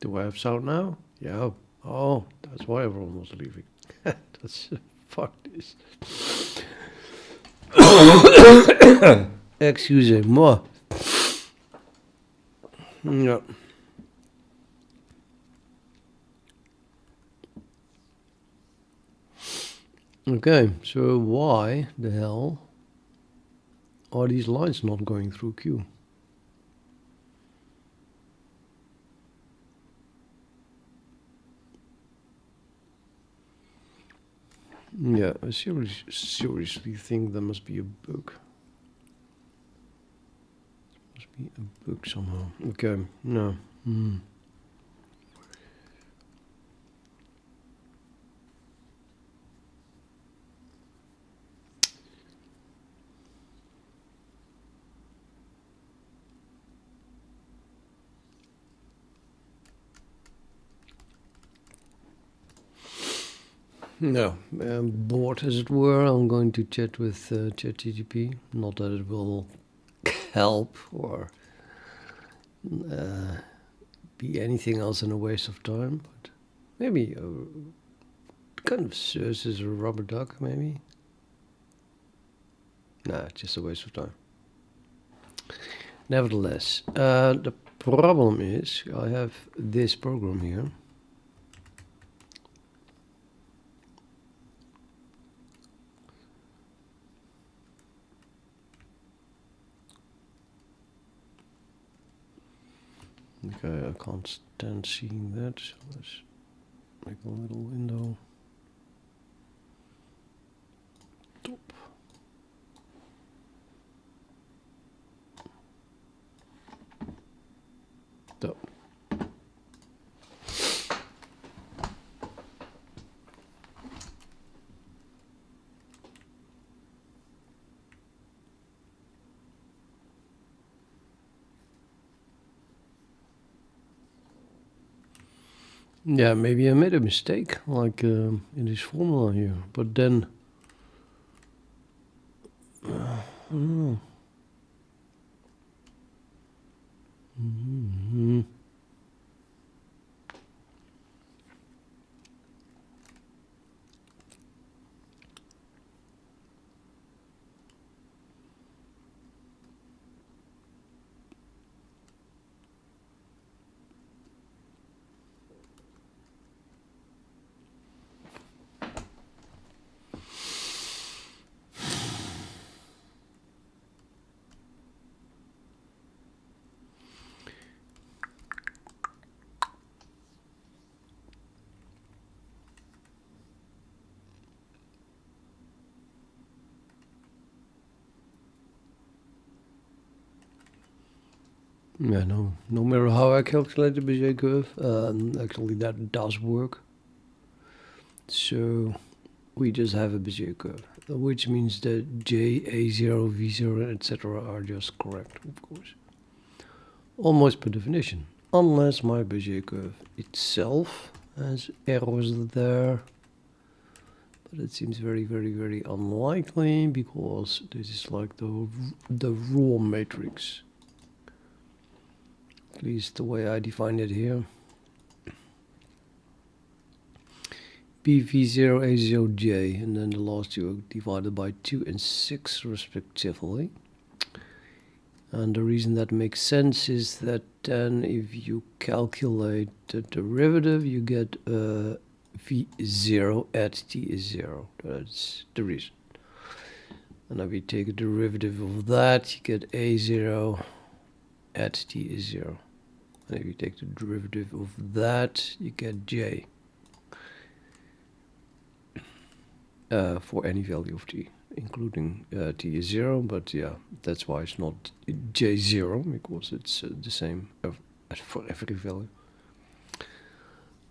Do I have sound now? Yeah. Oh, that's why everyone was leaving. That's fuck this. Excusez-moi. Yeah. Okay, so why the hell are these lines not going through Q? Yeah, I seriously think there must be a bug. Must be a bug somehow. Okay, no. No, bored as it were. I'm going to chat with ChatGPT. Not that it will help or be anything else than a waste of time, but maybe kind of serves as a rubber duck, maybe. Nah, just a waste of time. Nevertheless, the problem is I have this program here. Okay, I can't stand seeing that, so let's make a little window. Top. Top. Yeah, maybe I made a mistake, like in this formula here, but then I don't know. Yeah, no matter how I calculate the Bezier curve, actually that does work. So we just have a Bezier curve, which means that J, A0, V0, etc. are just correct, of course. Almost per definition, unless my Bezier curve itself has errors there. But it seems very, very, very unlikely because this is like the raw matrix. At least the way I define it here. PV0, A0, J, and then the last two are divided by 2 and 6 respectively. And the reason that makes sense is that then if you calculate the derivative, you get V0 at t is 0. That's the reason. And if you take a derivative of that, you get A0 at t is 0. And if you take the derivative of that, you get J. For any value of t, including t is 0, but yeah, that's why it's not J0, because it's the same for every value.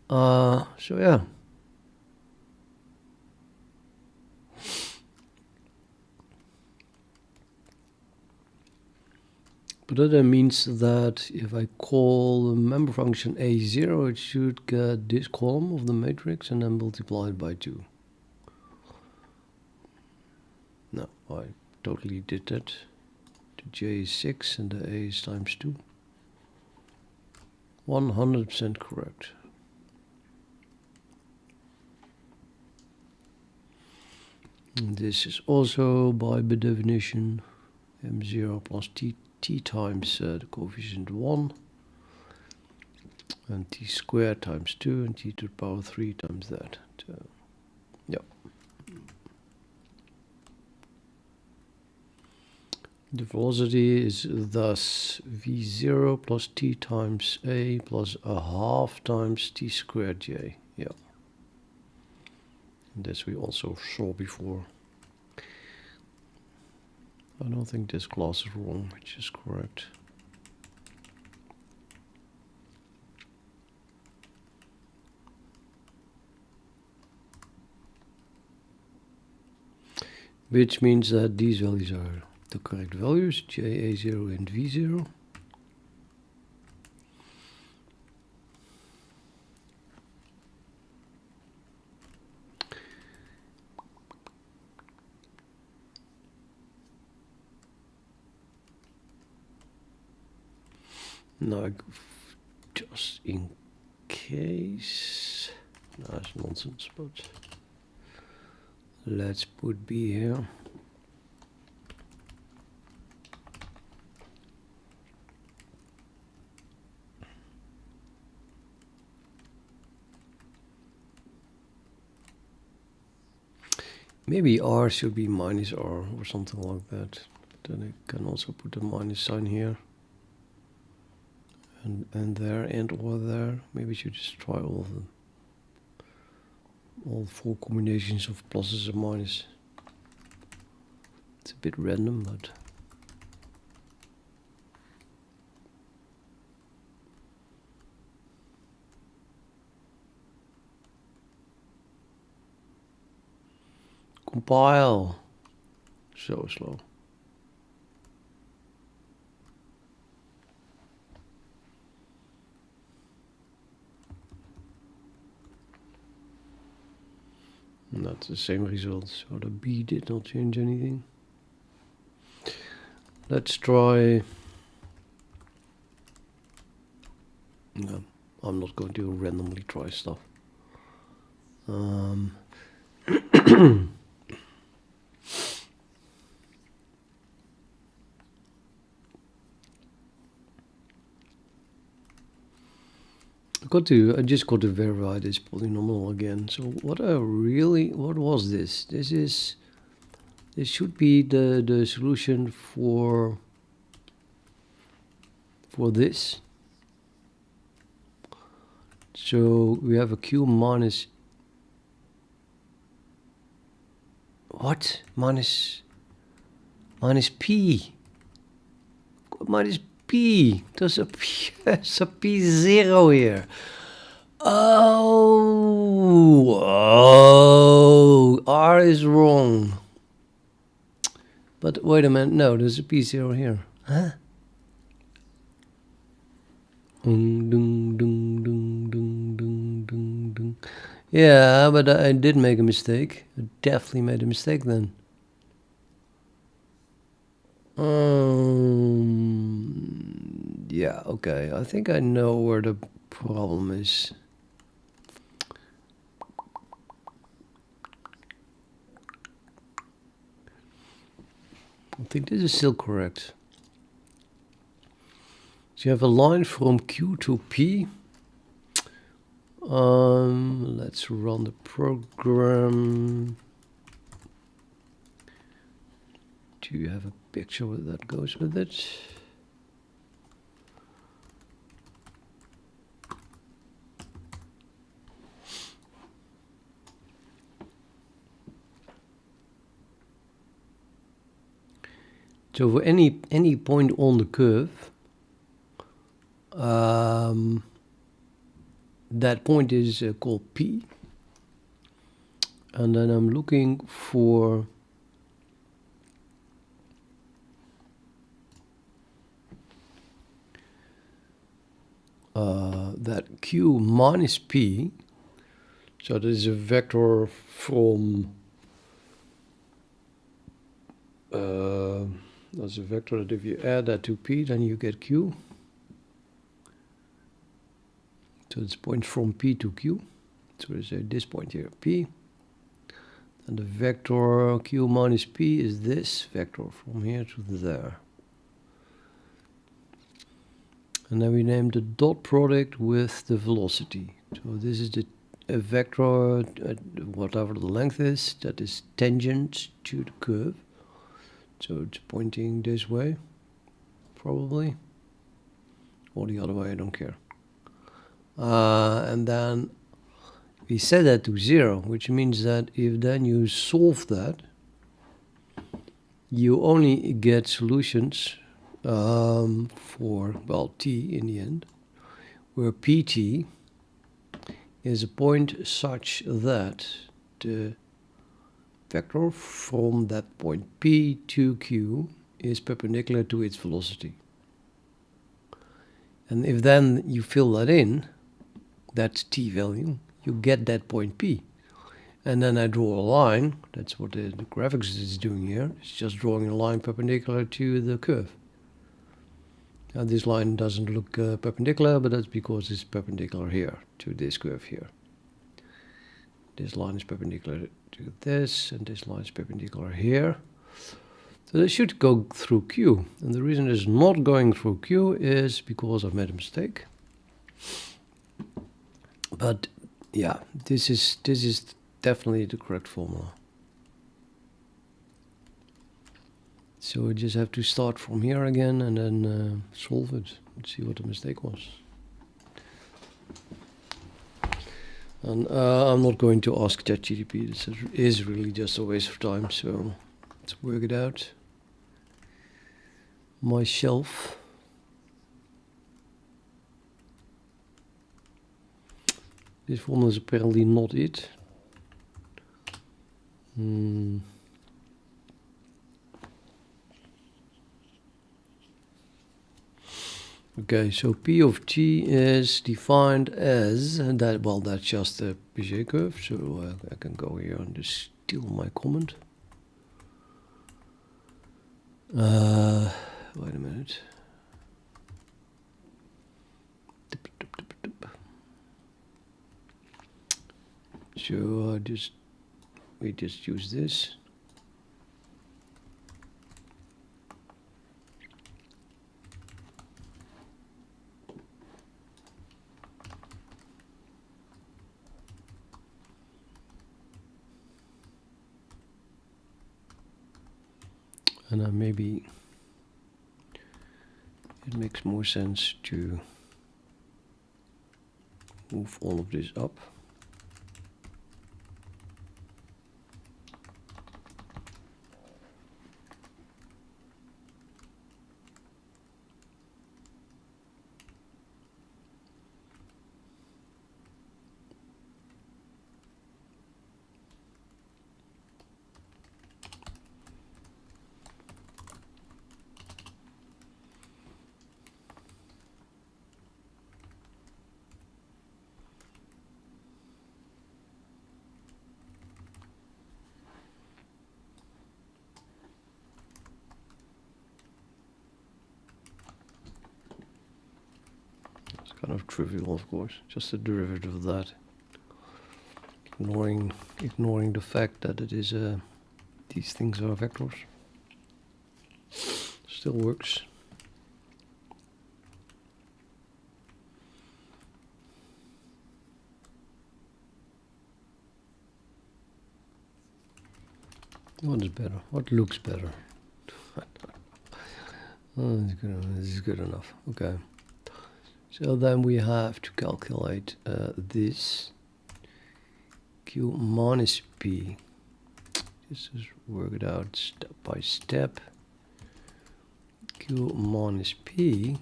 So yeah. But that then means that if I call the member function A0, it should get this column of the matrix and then multiply it by 2. No, I totally did that. The J is 6 and the A is times 2. 100% correct. And this is also by the definition m0 plus t times the coefficient 1 and t squared times 2 and t to the power 3 times that. So, yeah. The velocity is thus v0 plus t times a plus a half times t squared j. Yeah. And this we also saw before. I don't think this class is wrong, which is correct. Which means that these values are the correct values, J, A0 and V0. Now, just in case, that's nonsense, but let's put B here. Maybe R should be minus R or something like that. Then I can also put the minus sign here. And there and or there. Maybe we should just try all of them. All 4 combinations of pluses and minuses. It's a bit random, but compile. So slow. And that's the same result, so the B did not change anything. Let's try. No, I'm not going to randomly try stuff. I just got to verify this polynomial again. So what was this? This should be the solution for this. So we have a q minus what? Minus p. Minus p. There's a p. There's a p0 here. Oh, R is wrong. But wait a minute. No, there's a p0 here. Huh? Yeah, but I did make a mistake. I definitely made a mistake then. Yeah, okay. I think I know where the problem is. I think this is still correct. So you have a line from Q to P. Let's run the program. Do you have a picture that goes with it? So for any point on the curve, that point is called P, and then I'm looking for that Q minus P. So this is a vector from that's a vector that if you add that to P, then you get Q. So it's points from P to Q. So we say this point here, P. And the vector Q minus P is this vector from here to there. And then we name the dot product with the velocity. So this is the a vector, whatever the length is, that is tangent to the curve. So it's pointing this way, probably. Or the other way, I don't care. And then we set that to 0, which means that if then you solve that, you only get solutions for, well, t in the end, where pt is a point such that the vector from that point P to Q is perpendicular to its velocity. And if then you fill that in, that t value, you get that point P. And then I draw a line, that's what the graphics is doing here, it's just drawing a line perpendicular to the curve. Now this line doesn't look perpendicular, but that's because it's perpendicular here, to this curve here. This line is perpendicular to this, and this line is perpendicular here. So they should go through Q. And the reason it's not going through Q is because I've made a mistake. But yeah, this is definitely the correct formula. So we just have to start from here again and then solve it and see what the mistake was. And I'm not going to ask ChatGPT. This is really just a waste of time, so let's work it out myself. This formula is apparently not it. Okay, so P of t is defined as that. Well, that's just a Bezier curve. So I can go here and just steal my comment. Wait a minute. So we just use this. And then maybe it makes more sense to move all of this up. Kind of trivial, of course, just a derivative of that. Ignoring the fact that it is these things are vectors. Still works. What is better? What looks better? Oh, this is good enough. Okay. So then we have to calculate this Q minus P. This is work it out step by step. Q minus P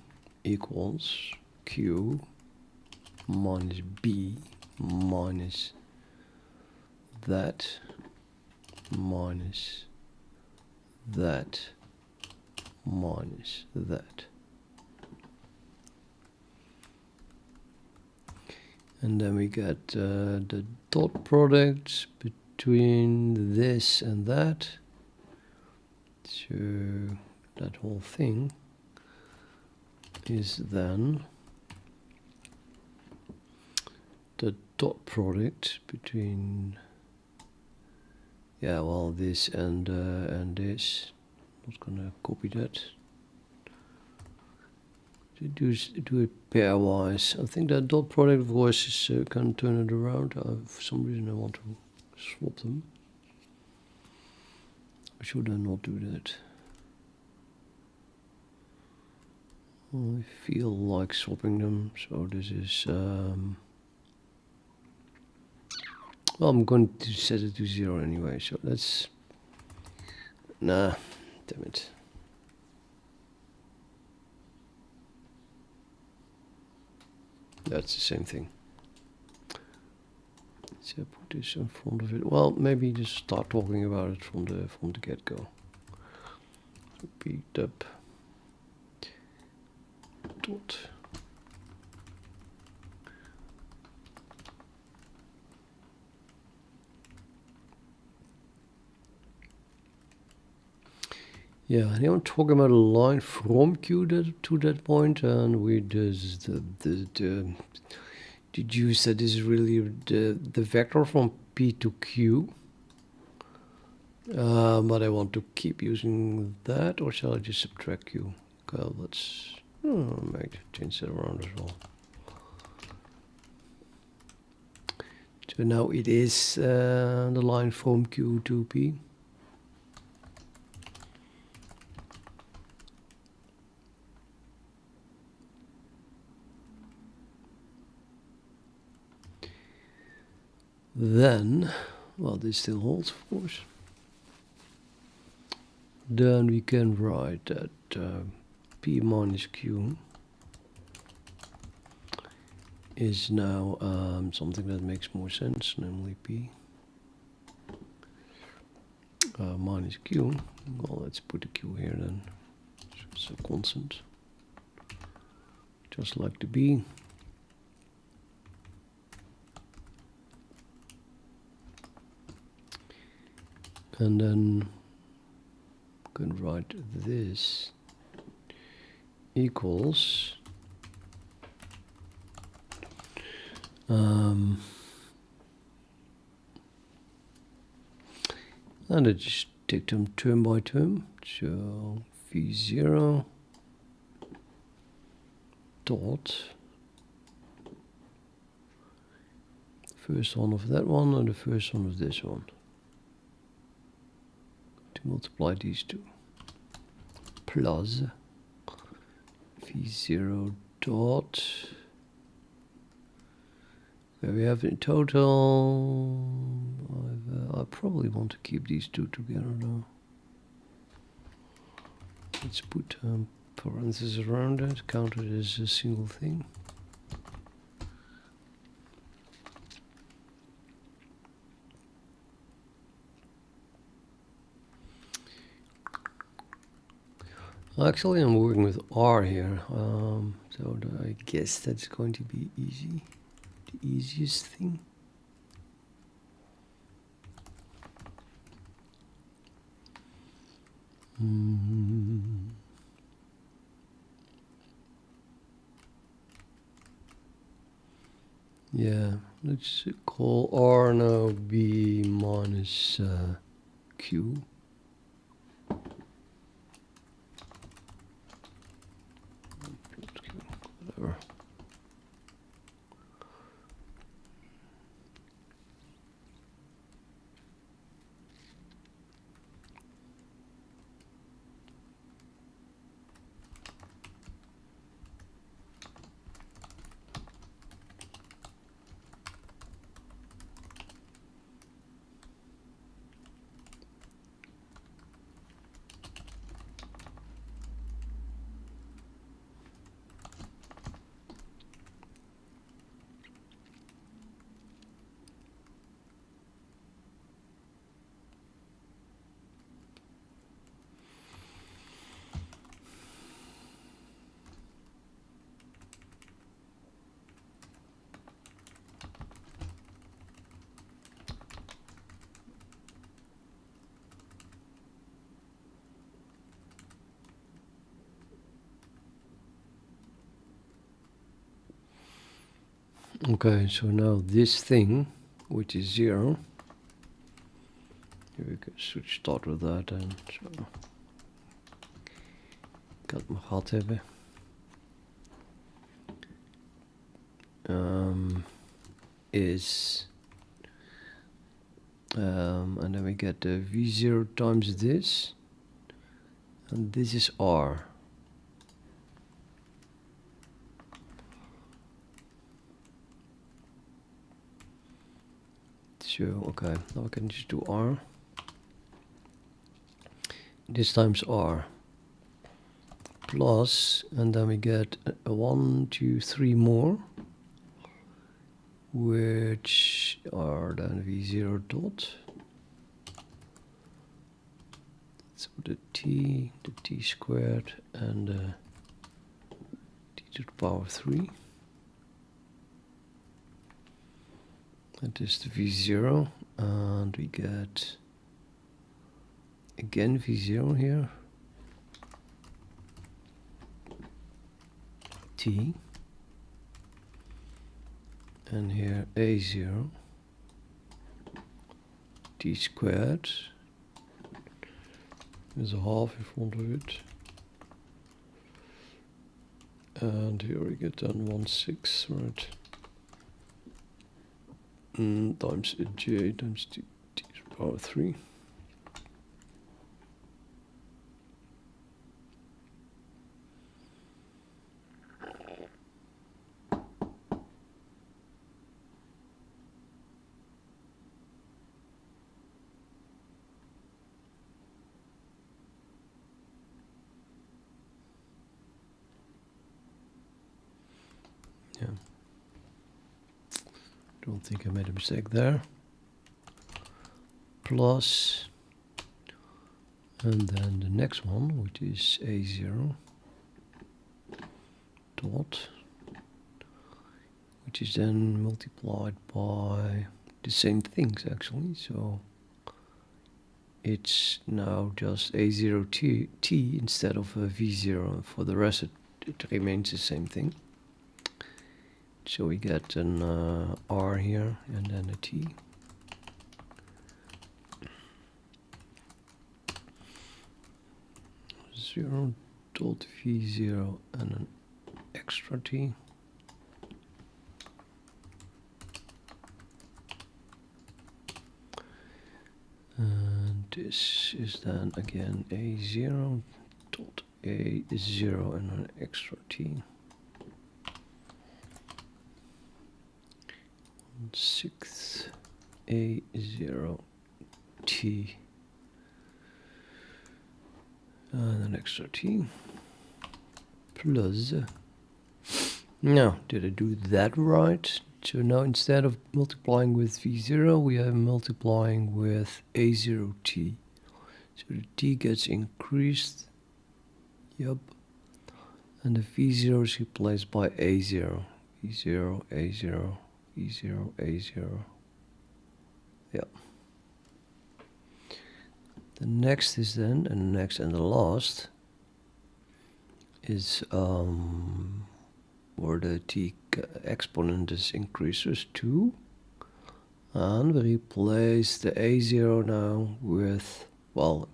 equals Q minus B minus that minus that minus that. And then we get the dot product between this and that. So that whole thing is then dot product between, yeah, well, this and this. Not gonna copy that. To do it pairwise. I think that dot product voice is can turn it around. For some reason I want to swap them. Or should I not do that? I feel like swapping them. So this is well, I'm going to set it to 0 anyway. So that's nah, damn it. That's the same thing. So put this in front of it. Well, maybe just start talking about it from the get-go. Repeat up dot. Yeah, and I'm talking about a line from Q to that point, and we just deduce that this is really the vector from P to Q. But I want to keep using that, or shall I just subtract Q? Okay, let's change that around as well. So now it is the line from Q to P. Then, well, this still holds, of course. Then we can write that P minus Q is now something that makes more sense, namely P minus Q. Well, let's put the Q here then. So it's a constant, just like the B. And then we can write this equals and I just take them term by term. So V0 dot first one of that one and the first one of this one, to multiply these two, plus V0 dot, where we have in total, I probably want to keep these two together though. Let's put parentheses around it, count it as a single thing. Actually, I'm working with R here, so I guess that's going to be easy, the easiest thing. Yeah, let's call R now B minus Q. Whatever. Okay, so now this thing, which is 0, here should start with that and so ik had mijn gehad hebben. Is and then we get the V0 times this, and this is R. So okay, now we can just do R. This times R plus, and then we get a 1, 2, 3 more, which are then V0 dot. So the t squared, and t to the power 3. That is the V0, and we get again V0 here, t, and here A0, t squared, there's a half in front of it, and here we get then 1/6, right? Times j times t to the power 3. Yeah. Don't think I made a mistake there. Plus, and then the next one, which is A0 dot, which is then multiplied by the same things actually. So it's now just A0 t instead of V0. For the rest, it remains the same thing. So we get an R here and then a t. Zero dot V0 and an extra t. And this is then again A0 dot A0 and an extra t. 1/6 A0 t and an extra t plus. Now, did I do that right? So now instead of multiplying with V0, we are multiplying with A0 t. So the t gets increased. Yep. And the V0 is replaced by A0. V0, A0, V0, A0. Yep. The next is then, and the next and the last is where the t exponent is increased with 2, and we replace the A0 now with, well,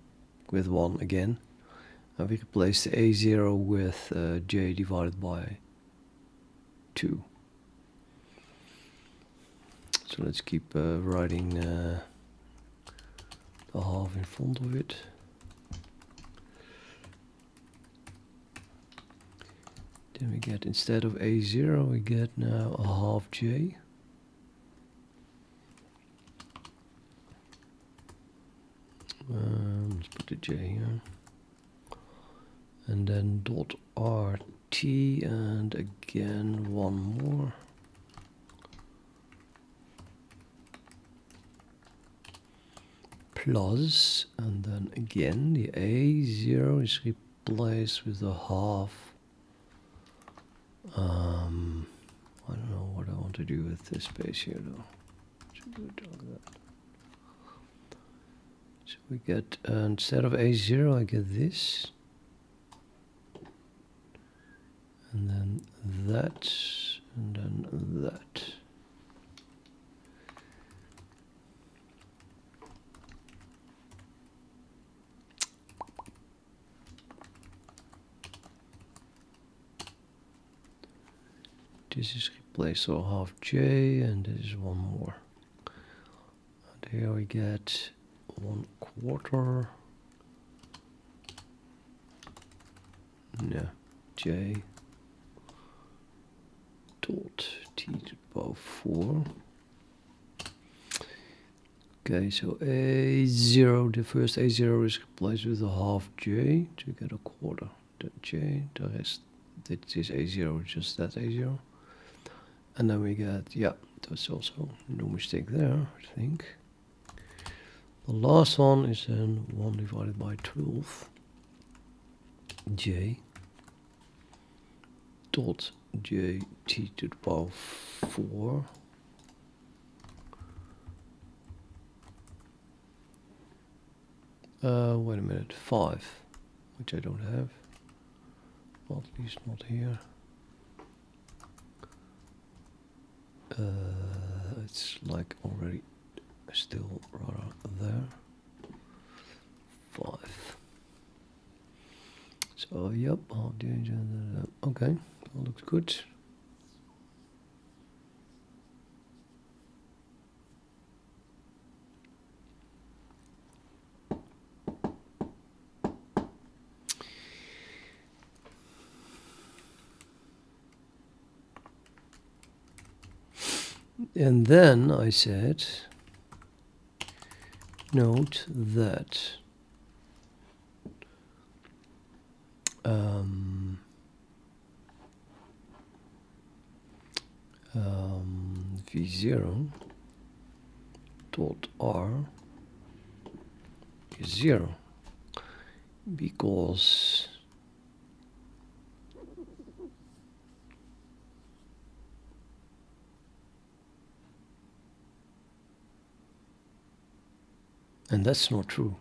with 1 again, and we replace the A0 with j divided by 2. So let's keep writing the half in front of it. Then we get, instead of A0, we get now a half j. Let's put the j here. And then dot RT, and again one more. Plus, and then again the A0 is replaced with a half. I don't know what I want to do with this space here though. Should do it like that. So we get, instead of A0, I get this. And then that, and then that. This is replaced, so half j, and this is one more. And here we get 1/4. Yeah, j dot t to the power 4. Okay, so a0, the first a0 is replaced with a half j to get a quarter. The j, the rest, this is a0, just that a0. And then we get, yeah, that's also no mistake there, I think. The last one is then 1 divided by 12 j dot j t to the power 4. Wait a minute, 5, which I don't have, well, at least not here. It's like already still rather there. 5. So yep, okay, that looks good. And then I said, note that v0 dot r is 0 because and that's not true.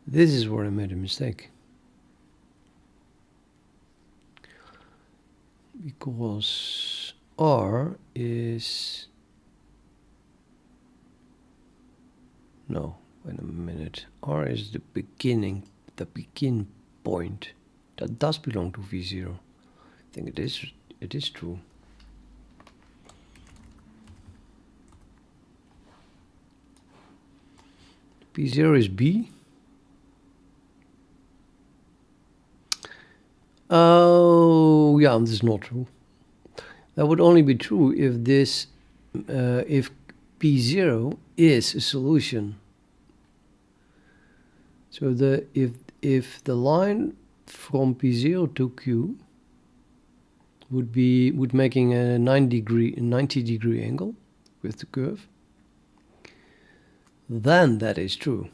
This is where I made a mistake. Because R is... No, wait a minute. R is the beginning, the begin point. That does belong to V0. I think it is true. P0 is B. Oh, yeah, this is not true. That would only be true if this, if P0 is a solution. So if the line from P0 to Q would making a 90 degree angle with the curve, then that is true.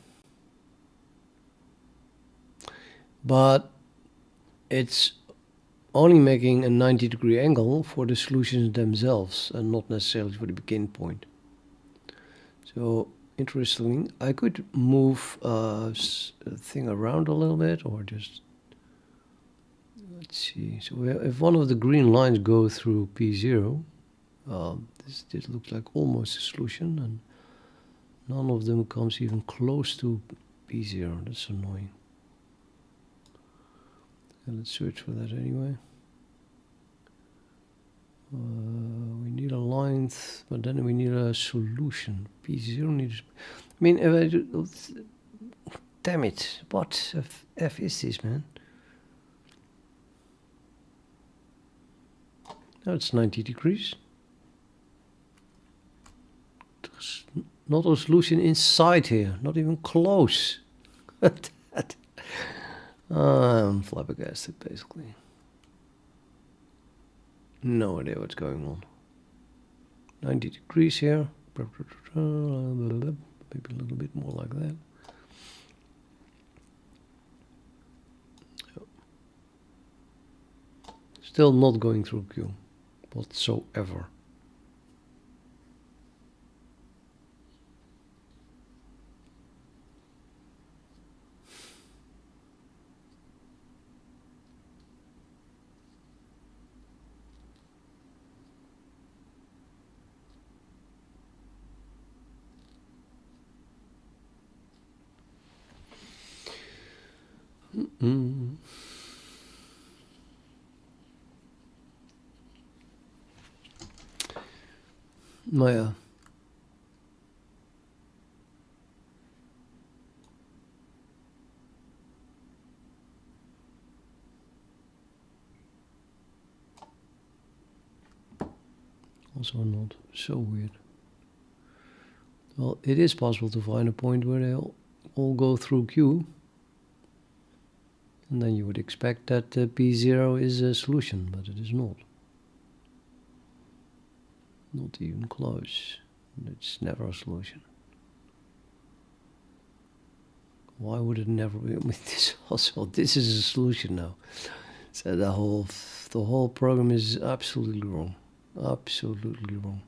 But it's only making a 90 degree angle for the solutions themselves and not necessarily for the begin point. So interestingly, I could move a thing around a little bit, or just, let's see. So if one of the green lines go through P0, this looks like almost a solution, and none of them comes even close to P0. That's annoying. And let's search for that anyway. We need a line, but then we need a solution. P0 needs... I mean, if I do, damn it, what F is this, man? Now it's 90 degrees. There's not a solution inside here, not even close. I'm flabbergasted, basically. No idea what's going on. 90 degrees here. Maybe a little bit more like that. Still not going through Q whatsoever. Maar ja. Also not so weird. Well, it is possible to find a point where they all go through Q. And then you would expect that P0 is a solution, but it is not. Not even close. It's never a solution. Why would it never be? I mean, this is a solution now. So the whole program is absolutely wrong. Absolutely wrong.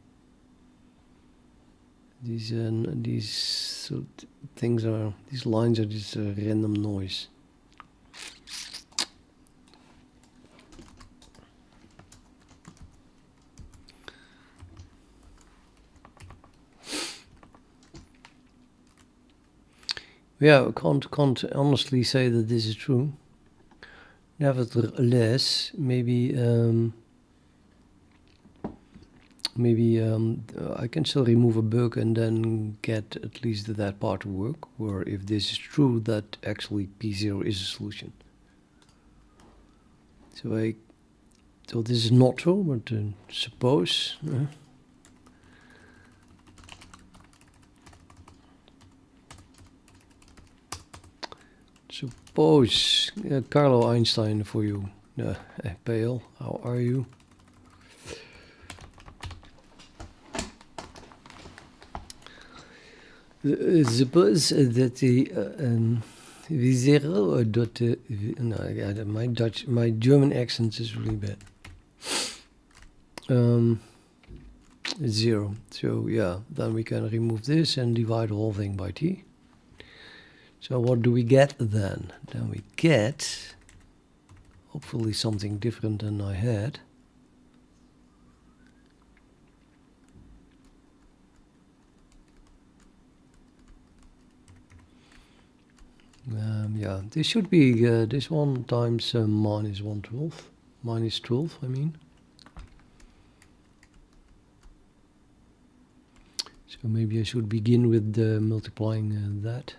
These lines are just random noise. Yeah, I can't honestly say that this is true. Nevertheless, maybe I can still remove a bug and then get at least that part to work. Or if this is true, that actually P0 is a solution. So this is not true, but suppose. Suppose Carlo Einstein for you. Pale, how are you? Suppose that the zero dot. No, yeah, my German accent is really bad. 0. So yeah, then we can remove this and divide the whole thing by t. So what do we get then? Then we get hopefully something different than I had. Yeah, this should be this one times minus 112. Minus 12, I mean. So maybe I should begin with multiplying that.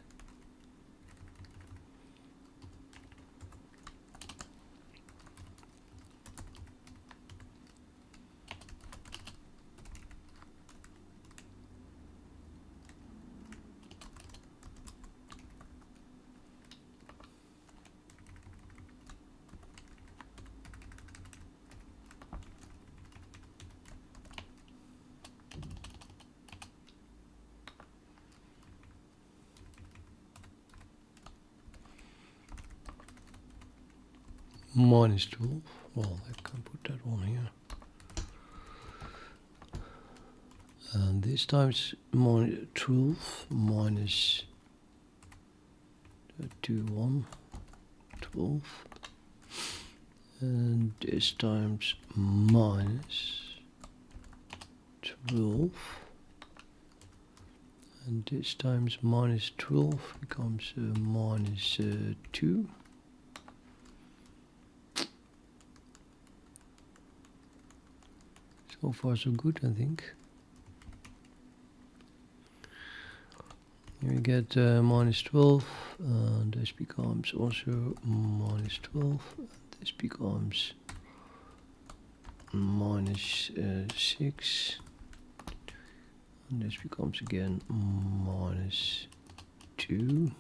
Minus 12. Well, I can put that one here. And this times minus 12 minus 12. And this times minus 12. And this times minus 12 becomes minus 2. So far so good, I think. Here we get minus 12, and this becomes also minus 12, and this becomes minus 6, and this becomes again minus 2, and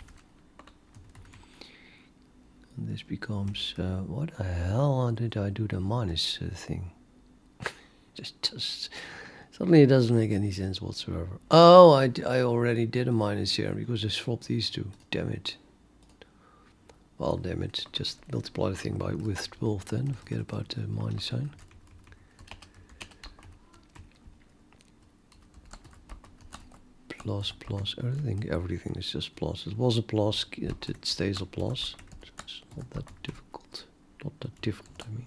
this becomes, what the hell did I do the minus thing? Just suddenly it doesn't make any sense whatsoever. Oh, I already did a minus here because I swapped these two. Damn it. Well, damn it. Just multiply the thing with 12 then. Forget about the minus sign. Plus, everything is just plus. It was a plus, it stays a plus. So it's not that difficult. Not that different, I mean.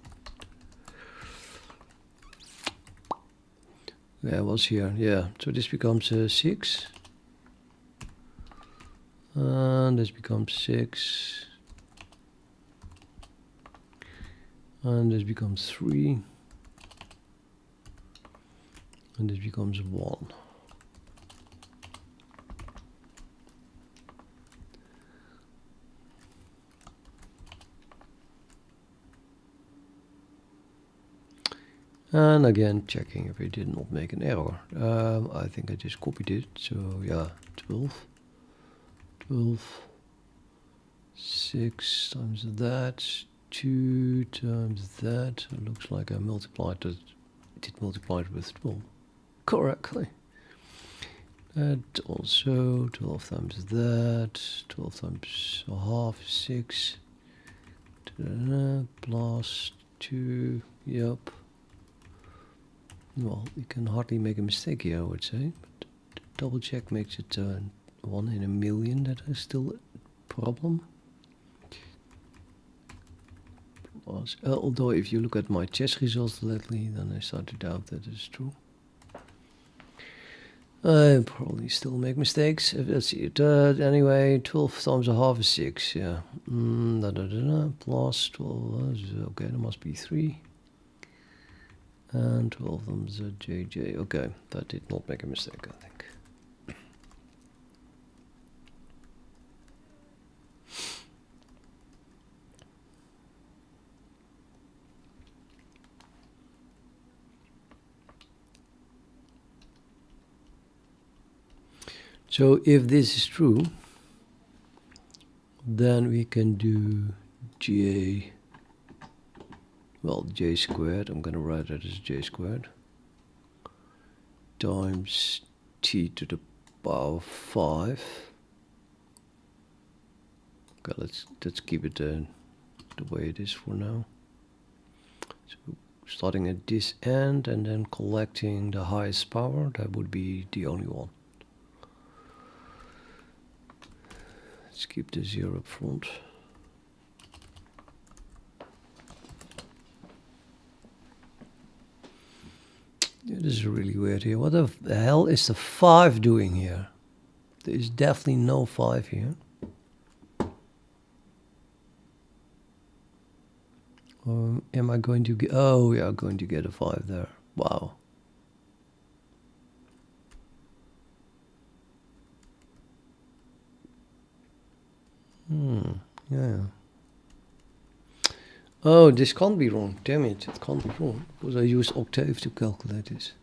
Yeah, it was here. Yeah, so this becomes 6. And this becomes 6. And this becomes 3. And this becomes 1. And again, checking if it did not make an error. I think I just copied it. So yeah, 12. 12. 6 times that. 2 times that. It looks like I multiplied it. Did multiply it with 12 correctly. And also 12 times that. 12 times a half, 6. Plus 2. Yep. Well, you can hardly make a mistake here, I would say. But double check makes it 1 in a million. That is still a problem. Plus, although if you look at my chess results lately, then I start to doubt that it's true. I probably still make mistakes. Let's see it. Anyway, 12 times a half is 6. Yeah. Plus 12. Okay, there must be 3. And 12 times a JJ. Okay, that did not make a mistake, I think. So if this is true, then we can do J, well, J squared, I'm going to write it as J squared, times T to the power 5. Okay, let's keep it the way it is for now. So starting at this end and then collecting the highest power, that would be the only one. Let's keep the 0 up front. Yeah, this is really weird here. What the hell is the 5 doing here? There is definitely no 5 here. Am I going to get... Oh, we are going to get a 5 there. Wow. Yeah. Oh, this can't be wrong. Damn it, it can't be wrong. Because I use Octave to calculate this.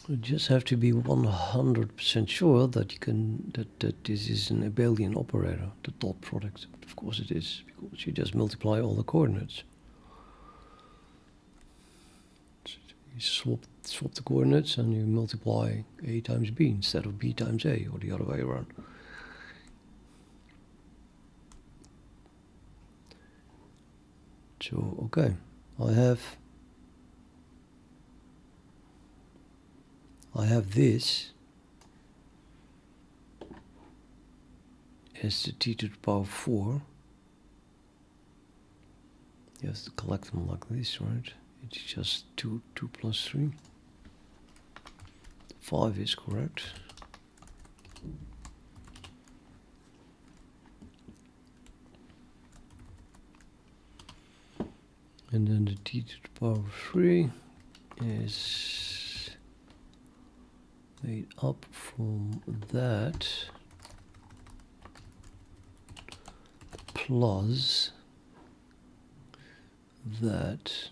You just have to be 100% sure that you can that this is an abelian operator, the dot product. Of course it is, because you just multiply all the coordinates. You swap the coordinates and you multiply a times b instead of b times a, or the other way around. So okay, I have this as the t to the power 4. You have to collect them like this, right? It's just 2 plus 3. 5 is correct. And then the t to the power 3 is made up from that plus that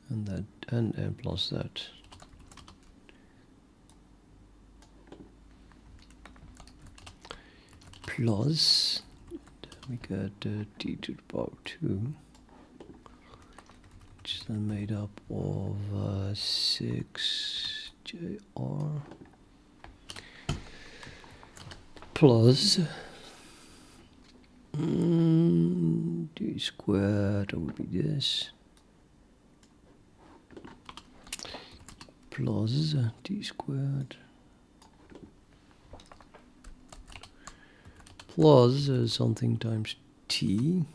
and that and plus that. Plus, we got t to the power 2, which is then made up of 6jr plus d squared, that would be this, plus d squared plus something times t.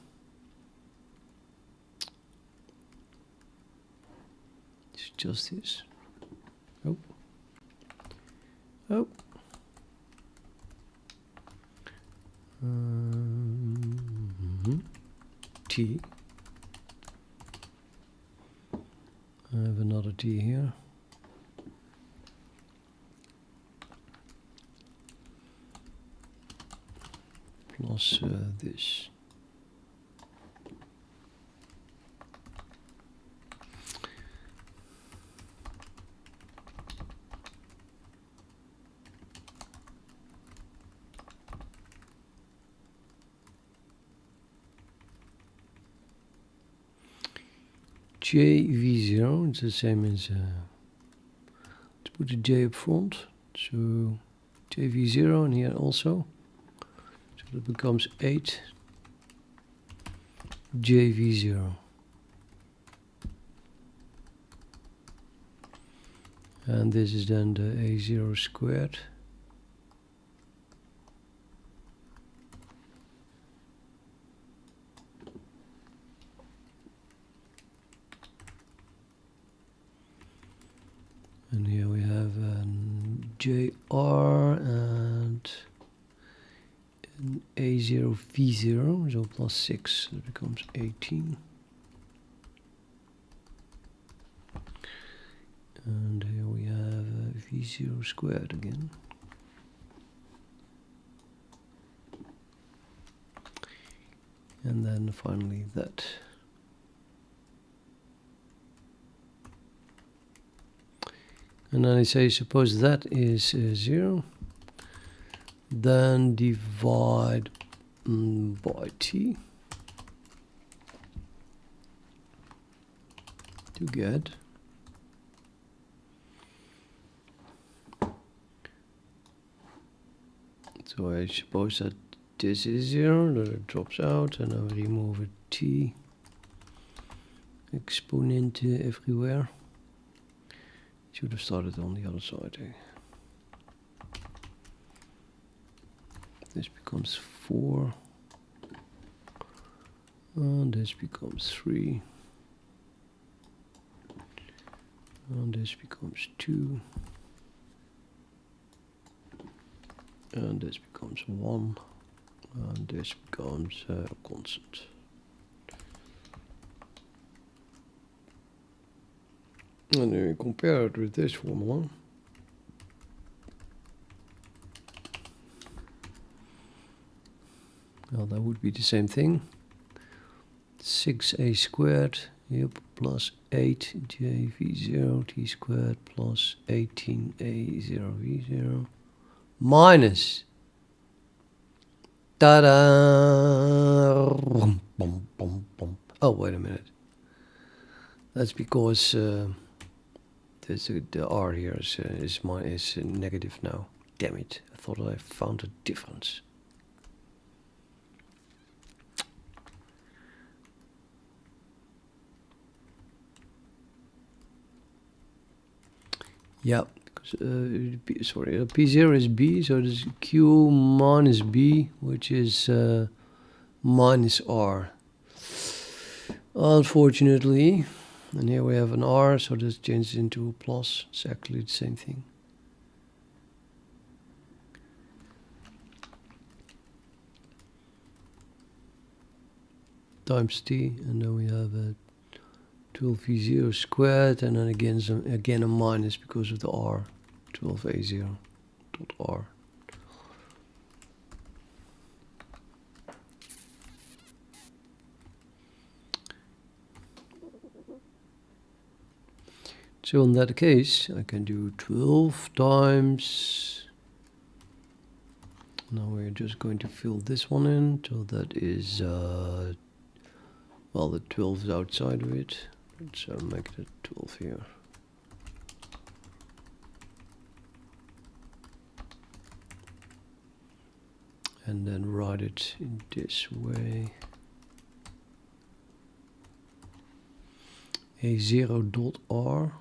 It's just this. Oh. T. I have another T here. Plus this. JV0, it's the same as, let's put a J up front, so JV0 and here also, so that becomes 8 JV0. And this is then the A0 squared. And here we have JR and an A0 V0, so plus 6, it becomes 18. And here we have V0 squared again. And then finally that. And then I say, suppose that is 0, then divide by t to get so I suppose that this is 0, that it drops out, and I remove a t exponent everywhere. Should have started on the other side. This becomes 4, and this becomes 3, and this becomes 2, and this becomes 1, and this becomes a constant. And then we compare it with this formula. Well, that would be the same thing. 6a squared, yep, plus 8jv0 t squared plus 18a0v0 minus. Ta-da! Oh, wait a minute. That's because the R here is negative now. Damn it! I thought I found a difference. Yeah, because sorry, P0 is B, so there's Q minus B, which is minus R. Unfortunately. And here we have an R, so this changes into a plus. Exactly the same thing. Times t, and then we have a 12v0 squared, and then again a minus because of the R. 12a0 dot R. So in that case, I can do 12 times. Now we're just going to fill this one in. So that is, well, the 12 is outside of it. So make it 12 here. And then write it in this way. A0 dot R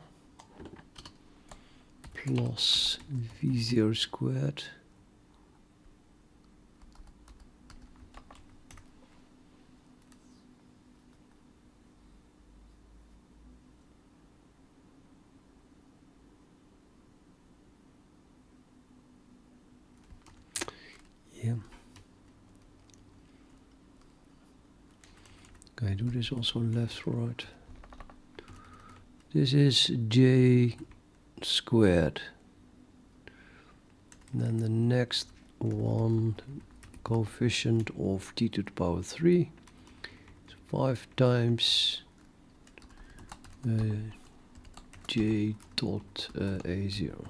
plus V0 squared yeah. Okay, do this also left, right. This is j squared. And then the next one, coefficient of t to the power 3 is 5 times j dot a0.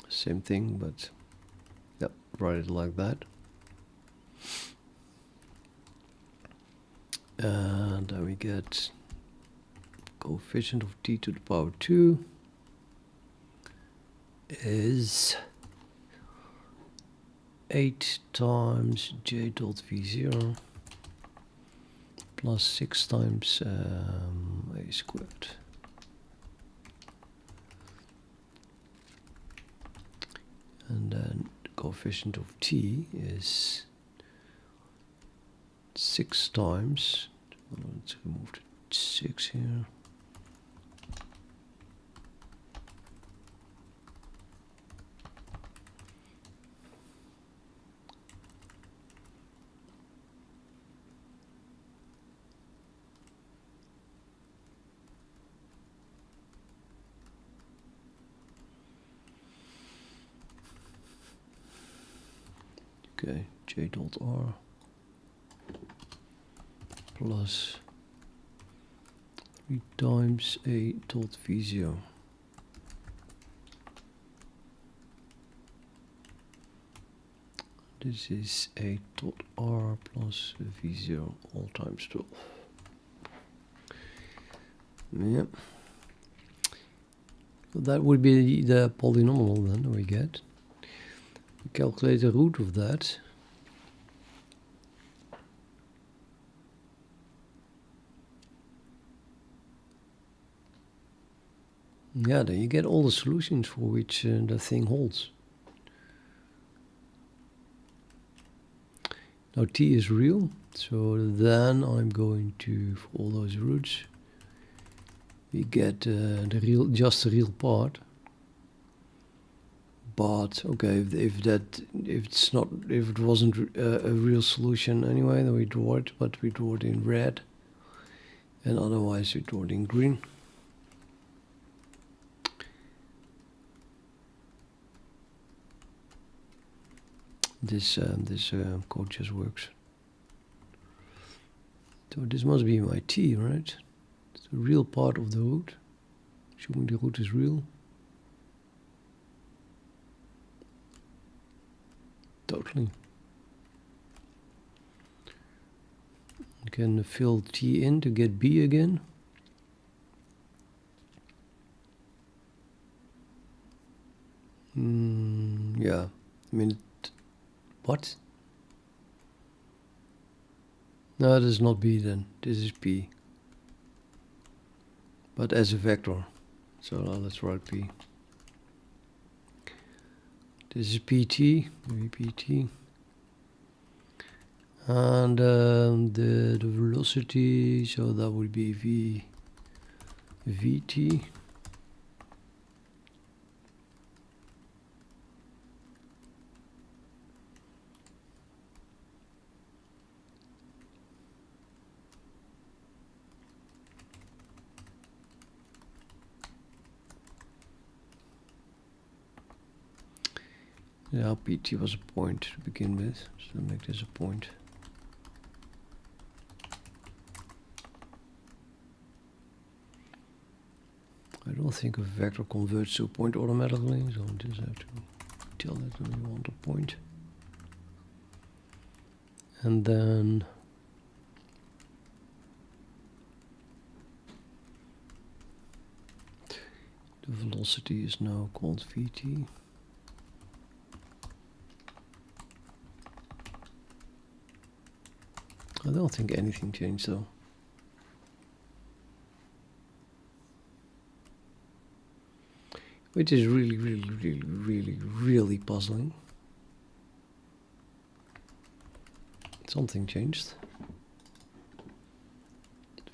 Same thing, but yep, write it like that. And then we get coefficient of t to the power 2 is 8 times j dot v0 plus 6 times a squared. And then the coefficient of t is 6 times, let's remove the 6 here. Okay, j dot r plus 3 times a dot v0. This is a dot r plus v0 all times 12. Yep. So that would be the polynomial then we get. We calculate the root of that. Yeah, then you get all the solutions for which the thing holds. Now t is real, so then I'm going to, for all those roots, we get just the real part. But okay, if it wasn't a real solution anyway, then we draw it, but we draw it in red, and otherwise we draw it in green. This code just works. So this must be my t, right? It's the real part of the root, assuming the root is real. Totally. You can fill t in to get b again. Yeah, I mean, what? No, this is not b then. This is p. But as a vector. So now let's write p. This is pt, maybe pt. And the velocity, so that would be vt. Yeah, pt was a point to begin with, so make this a point. I don't think a vector converts to a point automatically, so I just have to tell it that we want a point. And then the velocity is now called vt. I don't think anything changed though. Which is really puzzling. Something changed.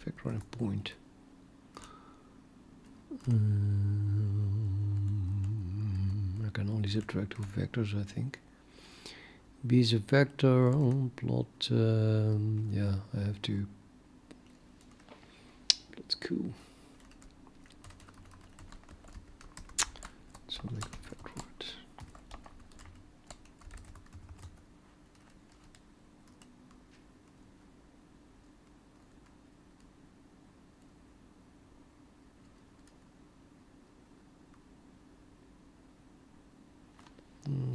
Vector and point. I can only subtract two vectors, I think. B is a vector, plot, yeah, I have to, that's cool. So make a vector of it.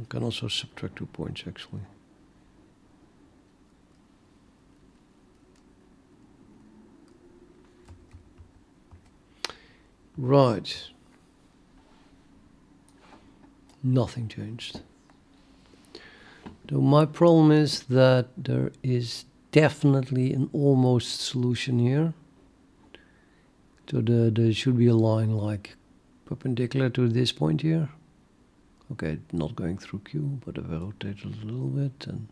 Can also subtract 2 points actually. Right. Nothing changed. So my problem is that there is definitely an almost solution here. So there should be a line like perpendicular to this point here. Okay, not going through Q, but if I rotate it a little bit and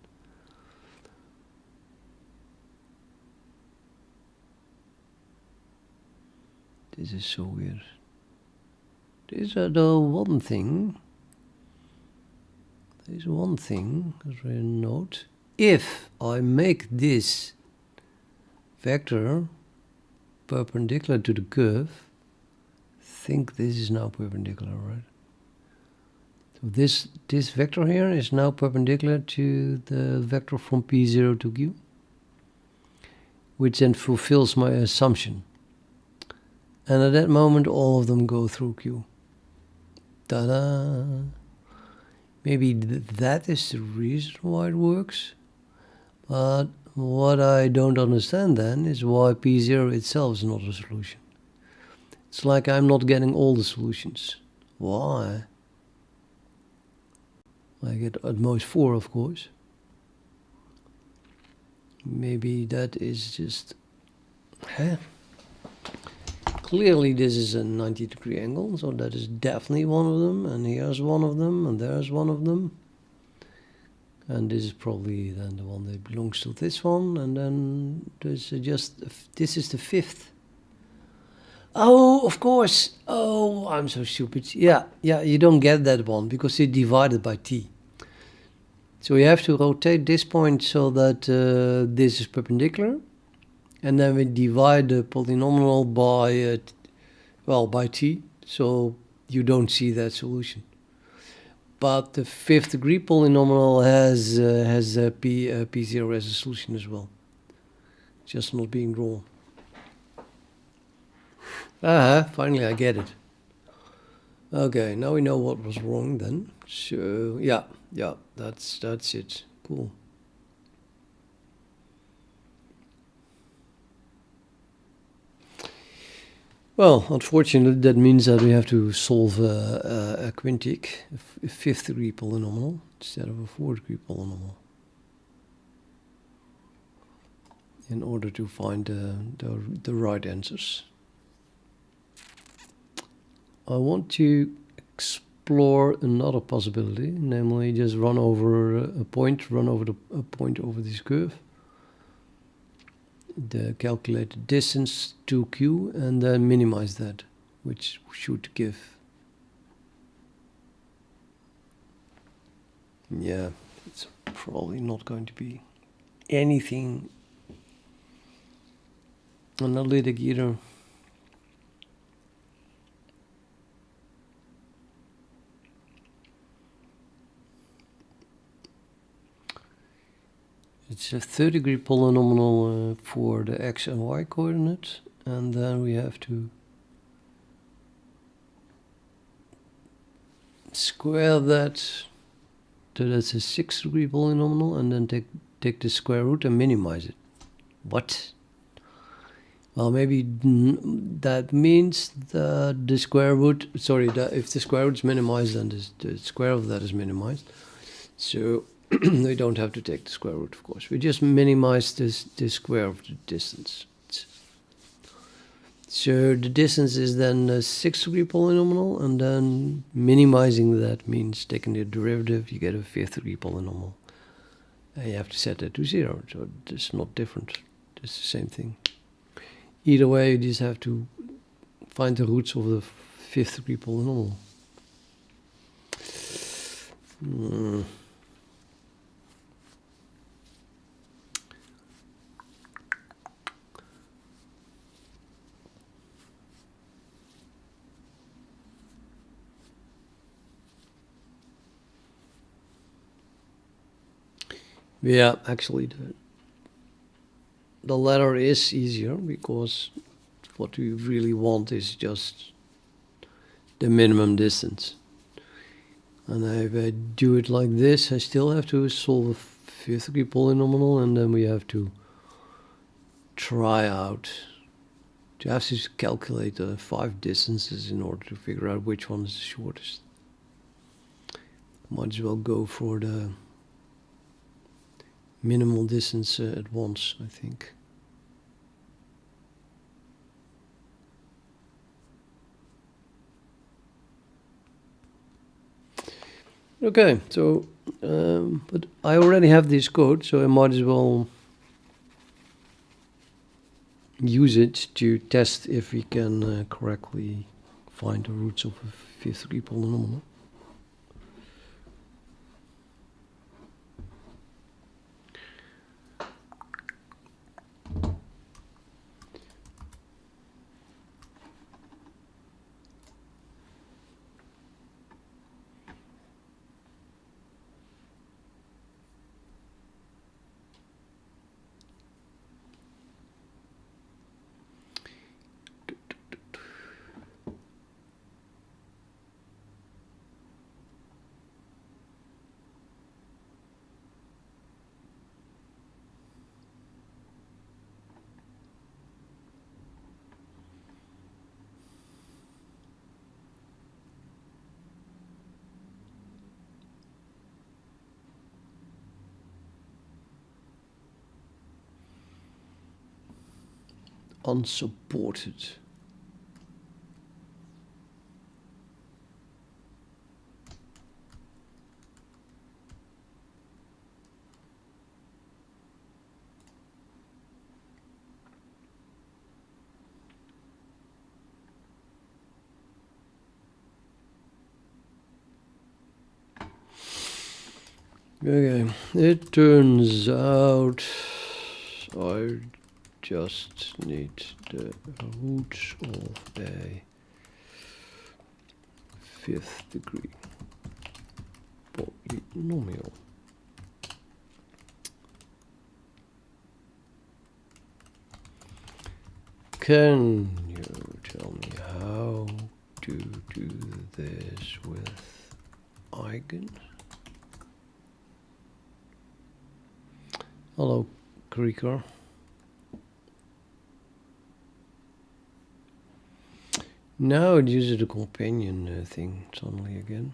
this is so weird. There's the one thing. There's one thing, as I note. If I make this vector perpendicular to the curve, I think this is now perpendicular, right? So this vector here is now perpendicular to the vector from P0 to Q, which then fulfills my assumption. And at that moment, all of them go through Q. Ta-da! Maybe that is the reason why it works. But what I don't understand then is why P0 itself is not a solution. It's like I'm not getting all the solutions. Why? I get at most 4, of course. Maybe that is just... Clearly this is a 90-degree angle, so that is definitely one of them, and here's one of them, and there's one of them. And this is probably then the one that belongs to this one, and then there's this is the 5th. Oh, of course. Oh, I'm so stupid. Yeah, you don't get that one because it's divided by t. So you have to rotate this point so that this is perpendicular. And then we divide the polynomial by, by t, so you don't see that solution. But the 5th degree polynomial has P0 as a solution as well. Just not being drawn. Finally I get it. Okay, now we know what was wrong then. So, yeah, that's it. Cool. Well, unfortunately, that means that we have to solve a quintic, a 5th degree polynomial, instead of a 4th degree polynomial, in order to find the right answers. I want to explore another possibility, namely just run over a point over this curve. The calculated distance to Q and then minimize that, which should give, yeah, it's probably not going to be anything analytic either. It's a 3rd degree polynomial for the x and y coordinate, and then we have to square that, so that's a 6th degree polynomial, and then take the square root and minimize it. What? Well, maybe that means that the square root, if the square root is minimized, then the square of that is minimized. So we don't have to take the square root, of course. We just minimize the square of the distance. So the distance is then a 6th degree polynomial, and then minimizing that means taking the derivative, you get a 5th degree polynomial. And you have to set that to 0, so it's not different. It's the same thing. Either way, you just have to find the roots of the 5th degree polynomial. Yeah, actually, the latter is easier because what we really want is just the minimum distance. And if I do it like this, I still have to solve a fifth degree polynomial, and then we have to try out. You have to calculate the 5 distances in order to figure out which one is the shortest. Might as well go for the minimal distance at once, I think. Okay, so, but I already have this code, so I might as well use it to test if we can correctly find the roots of a fifth degree polynomial. Unsupported. Okay, it turns out I just need the roots of a fifth degree polynomial. Can you tell me how to do this with eigens? Hello, Krieger. Now it uses the companion thing suddenly again.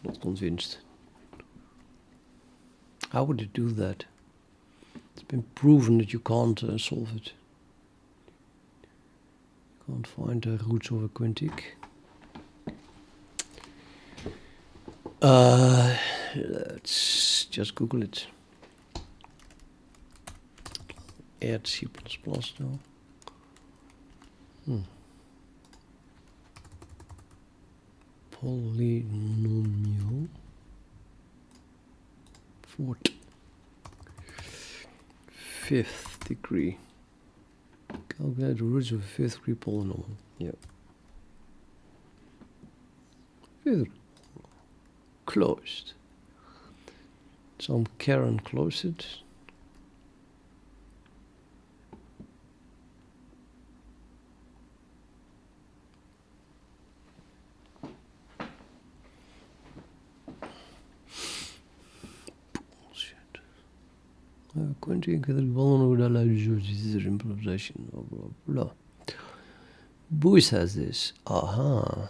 Not convinced. How would it do that? It's been proven that you can't solve it. You can't find the roots of a quintic. Let's just Google it. Add C++ though. Polynomial fourth fifth degree. Calculate the roots of a fifth degree polynomial. Yep. Fifth. Closed. Some Karen closed it. Quintic improvisation, blah blah blah. Booth has this. Aha.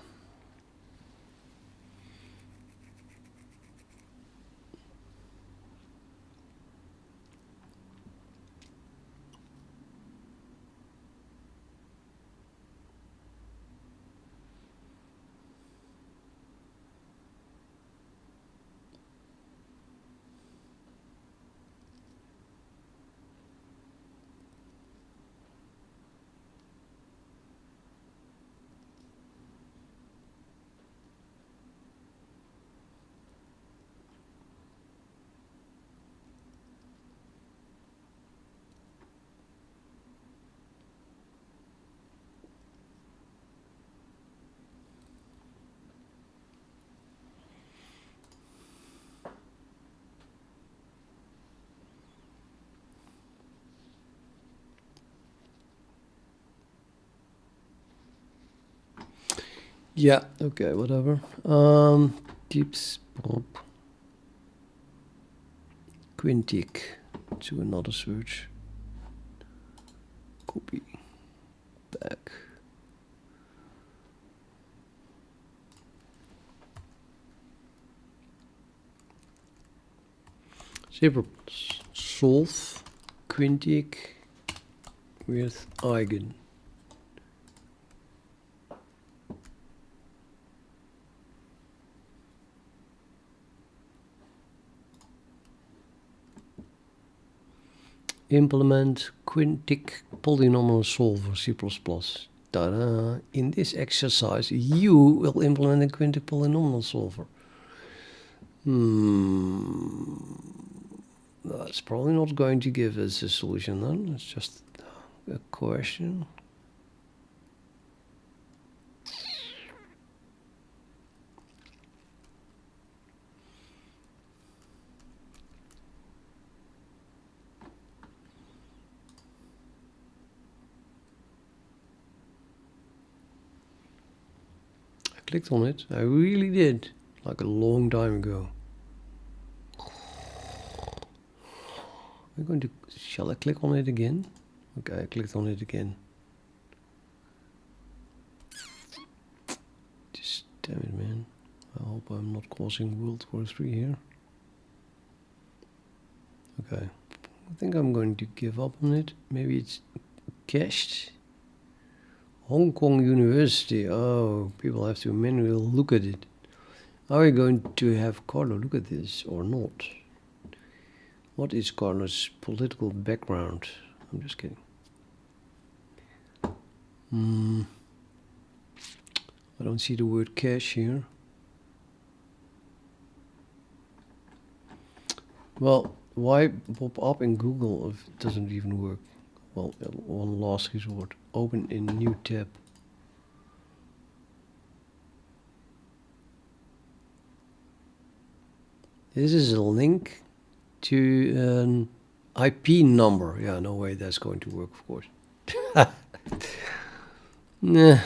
Yeah, okay, whatever. Keeps Quintic to another search. Copy. Back. Zebra solve Quintic with eigen. Implement Quintic polynomial solver C++. Ta-da! In this exercise, you will implement a Quintic polynomial solver. That's probably not going to give us a solution then. It's just a question. I clicked on it. I really did. Like a long time ago. I'm going to... Shall I click on it again? Okay, I clicked on it again. Just damn it, man. I hope I'm not causing World War III here. Okay. I think I'm going to give up on it. Maybe it's cached. Hong Kong University. Oh, people have to manually look at it. Are we going to have Carlo look at this or not? What is Carlo's political background? I'm just kidding. I don't see the word cache here. Well, why pop up in Google if it doesn't even work? Well, one last resort. Open in new tab. This is a link to an IP number. Yeah, no way that's going to work, of course. Nah.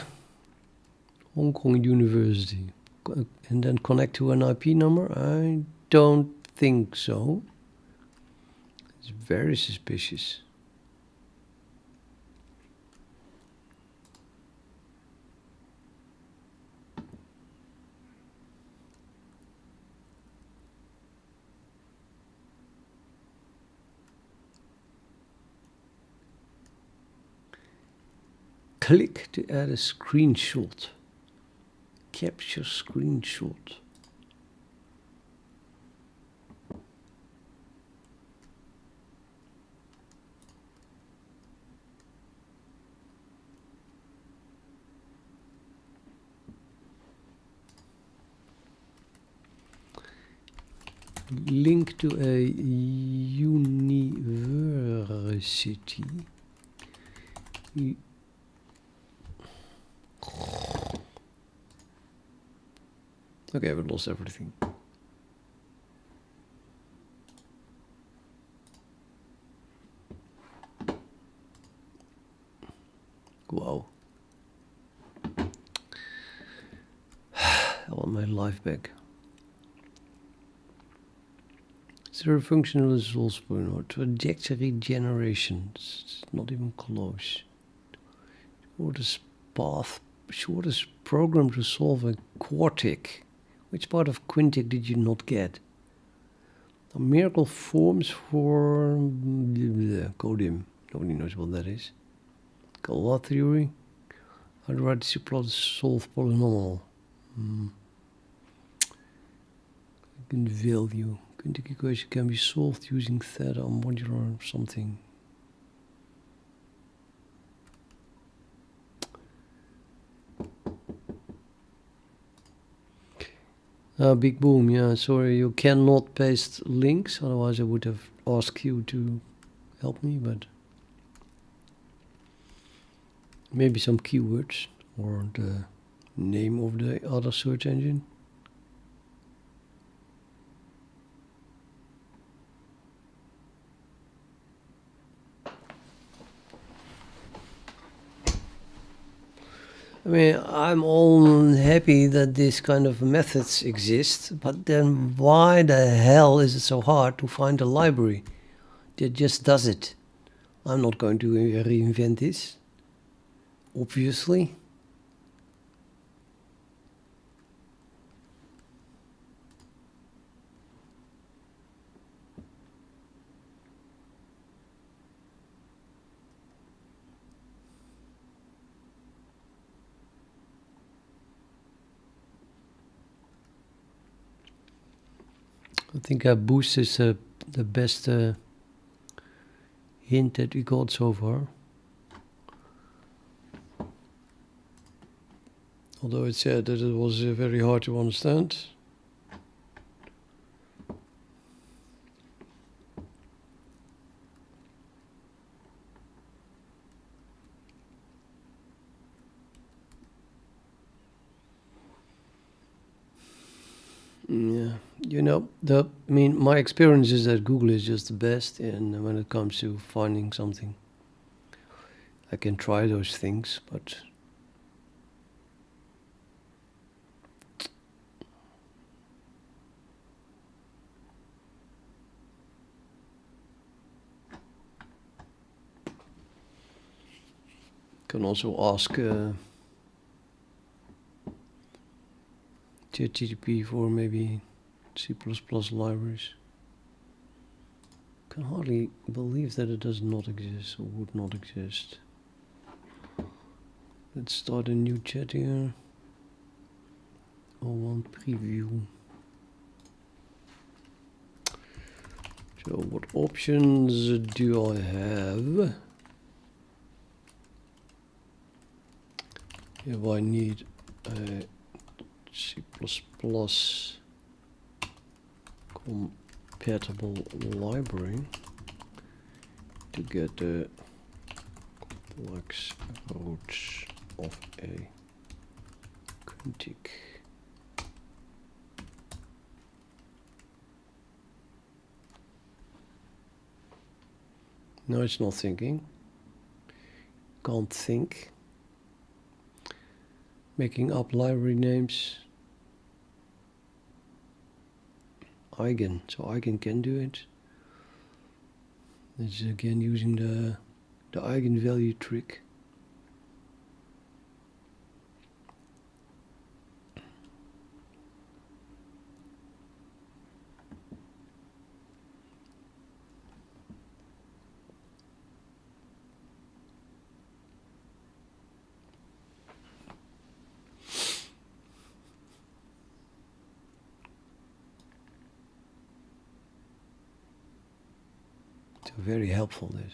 Hong Kong University. And then connect to an IP number? I don't think so. It's very suspicious. Click to add a screenshot. Capture screenshot. Link to a university. Okay, we lost everything. Wow. I want my life back. Is there a function with a soul spoon or trajectory generation? It's not even close. Shortest path, shortest program to solve a quartic. Which part of Quintic did you not get? Numerical forms for Codim. Nobody knows what that is. Color theory. How to write C plot solve polynomial. Value. Quintic equation can be solved using theta or modular or something. Big boom, yeah, sorry, you cannot paste links, otherwise I would have asked you to help me, but maybe some keywords or the name of the other search engine. I mean, I'm all happy that this kind of methods exist, but then why the hell is it so hard to find a library that just does it? I'm not going to reinvent this, obviously. I think Boost is the best hint that we got so far. Although it said that it was very hard to understand. Yeah, you know, my experience is that Google is just the best, and when it comes to finding something, I can try those things, but can also ask ChatGPT for maybe C++ libraries. Can hardly believe that it does not exist or would not exist. Let's start a new chat here. One preview. So what options do I have? If I need a C++ compatible library to get the complex roads of a quintic. No, it's not thinking. Can't think. Making up library names. Eigen, so Eigen can do it. It's again using the eigenvalue trick. So very helpful this.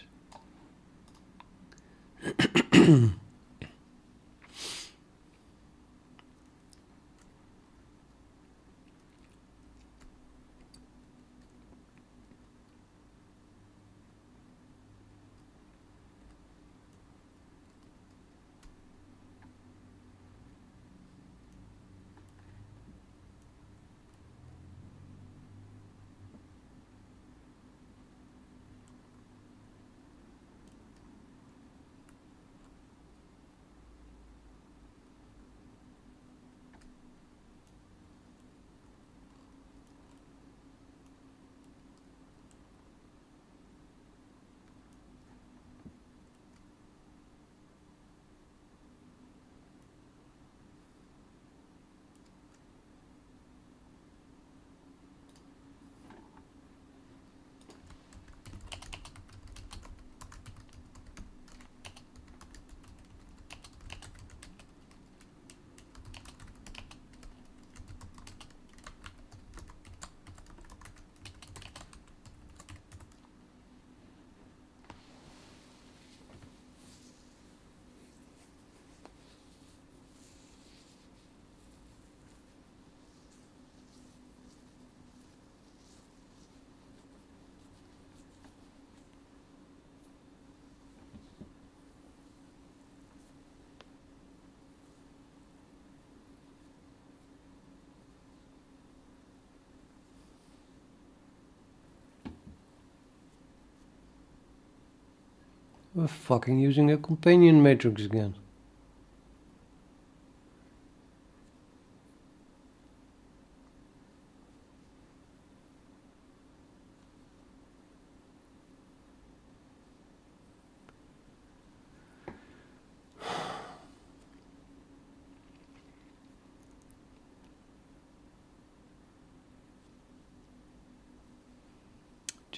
We're fucking using a companion matrix again.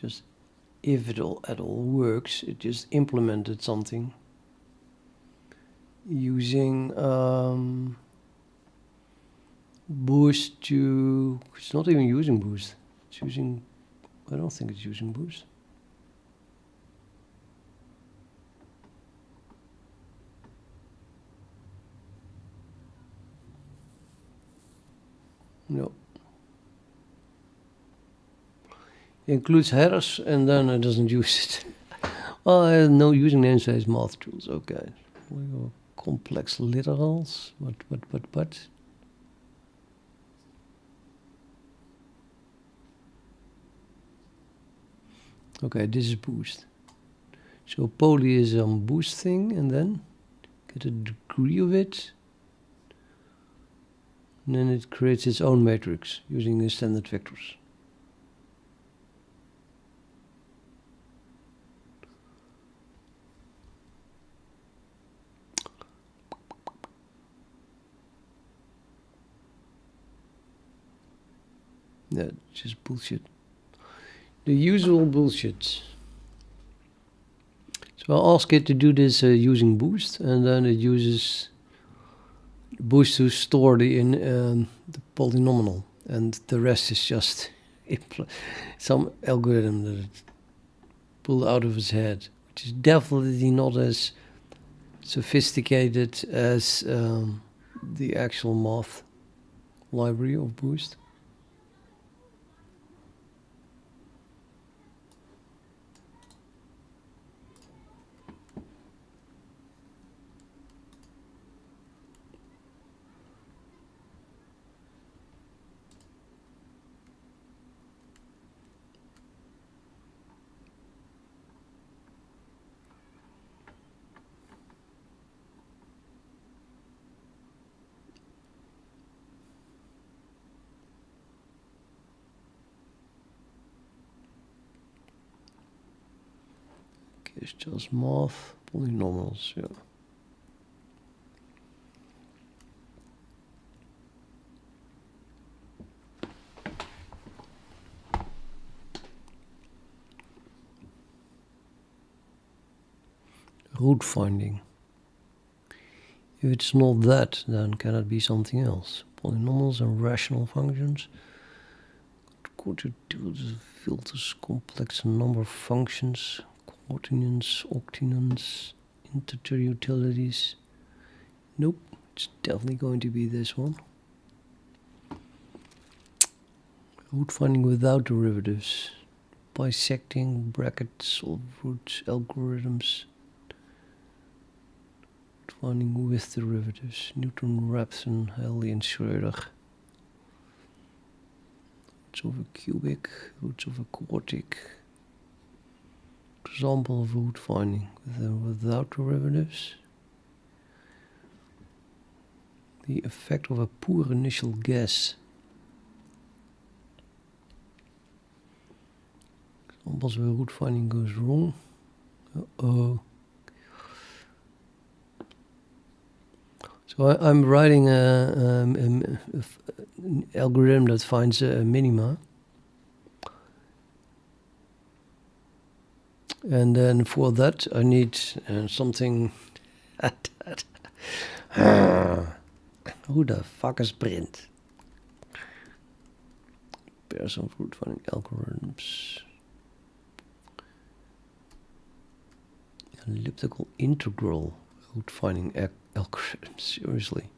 just if it all at all works, it just implemented something using boost to, it's not even using boost, it's using, I don't think it's using boost. No. It includes headers and then it doesn't use it. Well, I know using namespace math tools, okay. Complex literals, but. Okay, this is boost. So poly is a boost thing and then get a degree of it. And then it creates its own matrix using the standard vectors. Yeah, just bullshit. The usual bullshit. So I'll ask it to do this using boost, and then it uses boost to store the polynomial, and the rest is just some algorithm that it pulled out of its head, which is definitely not as sophisticated as the actual math library of Boost. It's just math polynomials, yeah. Root finding. If it's not that, then can it be something else? Polynomials and rational functions. Quantitative filters, complex number of functions, quaternions, octinons, integer utilities. Nope, it's definitely going to be this one. Root finding without derivatives. Bisecting, brackets, solve root algorithms. Root finding with derivatives. Newton, Raphson, Haley, and Schroeder. Roots of a cubic, roots of a quartic. Example of root finding without derivatives. The effect of a poor initial guess. Examples where root finding goes wrong. Uh-oh. So I'm writing an algorithm that finds a minima. And then for that I need something. Who the fuck is print? Pairs of root finding algorithms. Elliptical integral root finding algorithms. Seriously.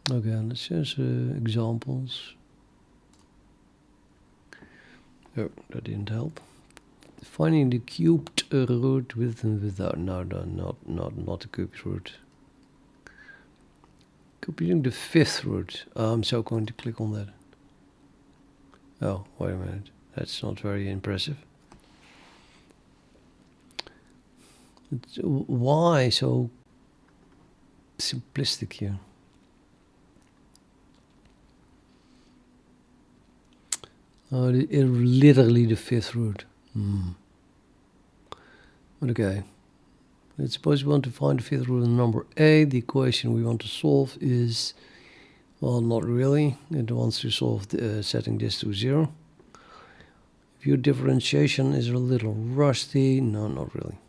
Okay, let's just examples. Oh, that didn't help. Finding the cubed root with and without. No, not the cubed root. Computing the fifth root. I'm so going to click on that. Oh, wait a minute. That's not very impressive. Why so simplistic here? Literally the fifth root. But okay, Let's suppose we want to find the fifth root of number a. The equation we want to solve is, well, not really. It wants to solve setting this to 0. View differentiation is a little rusty. No, not really.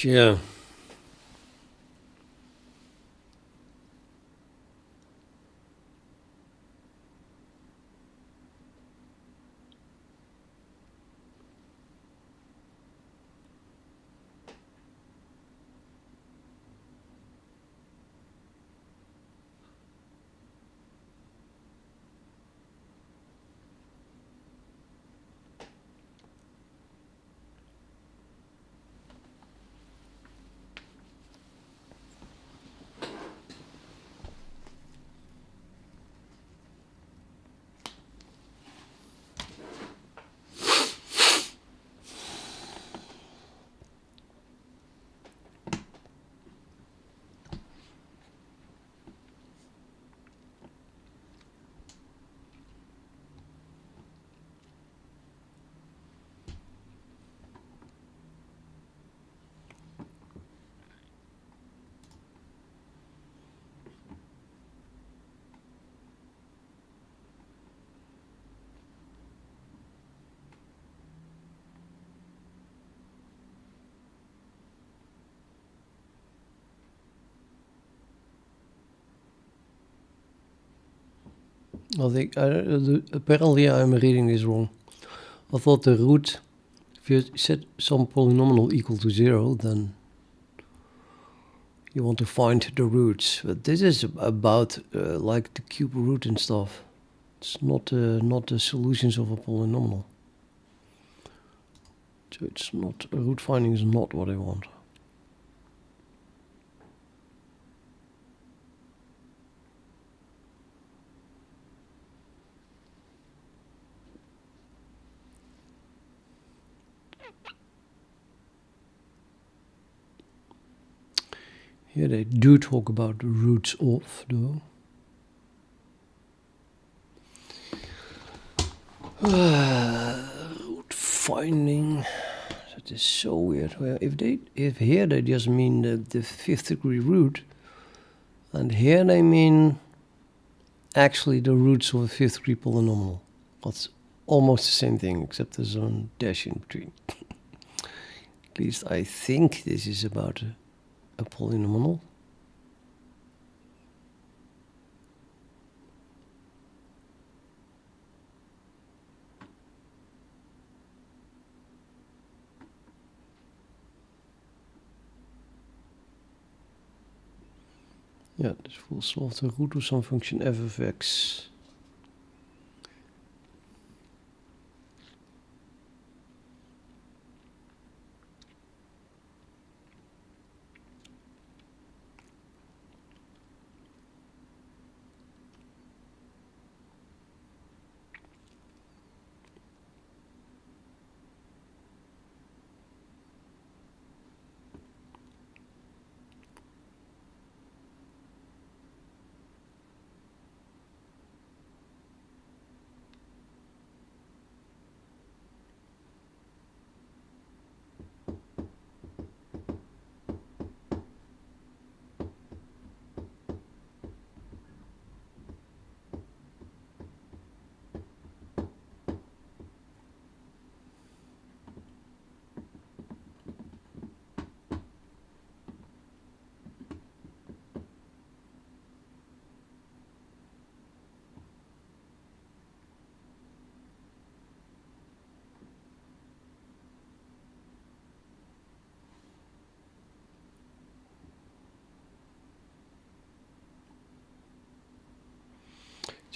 Yeah. I think apparently I'm reading this wrong. I thought the root, if you set some polynomial equal to 0, then you want to find the roots. But this is about like the cube root and stuff. It's not the solutions of a polynomial. So it's not, root finding is not what I want. Here they do talk about the roots of, though. Root finding. That is so weird. Well, if here they just mean the fifth degree root, and here they mean actually the roots of a fifth degree polynomial. That's almost the same thing, except there's a dash in between. At least I think this is about a polynomial. Yeah, this will solve the root of some function f of x.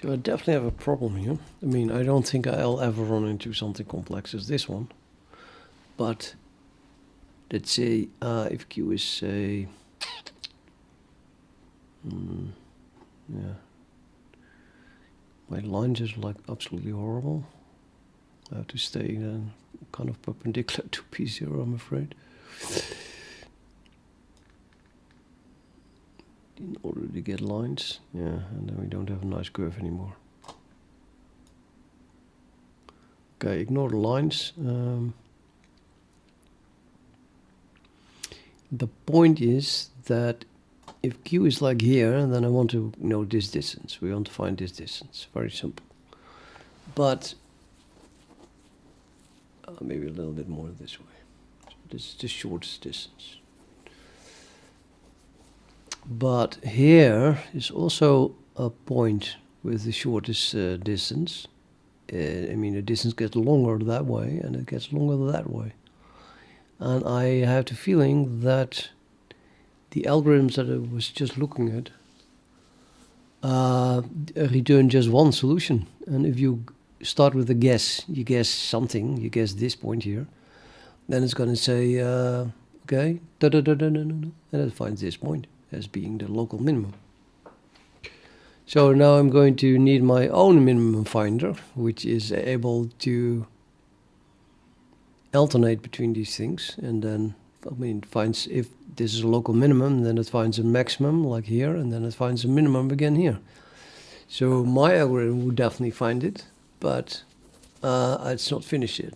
So I definitely have a problem here. I mean, I don't think I'll ever run into something complex as this one. But let's say if Q is, say, yeah, my lines is like absolutely horrible. I have to stay kind of perpendicular to P0, I'm afraid. In order to get lines, yeah, and then we don't have a nice curve anymore. Okay, ignore the lines. The point is that if Q is like here, then I want to know this distance. We want to find this distance. Very simple. But maybe a little bit more this way. So this is the shortest distance. But here is also a point with the shortest distance. I mean, the distance gets longer that way, and it gets longer that way. And I have the feeling that the algorithms that I was just looking at return just one solution. And if you start with a guess, you guess something, you guess this point here, then it's going to say, okay, and it finds this point as being the local minimum. So now I'm going to need my own minimum finder, which is able to alternate between these things, and then, I mean, finds if this is a local minimum, then it finds a maximum like here, and then it finds a minimum again here. So my algorithm would definitely find it, but it's not finished yet.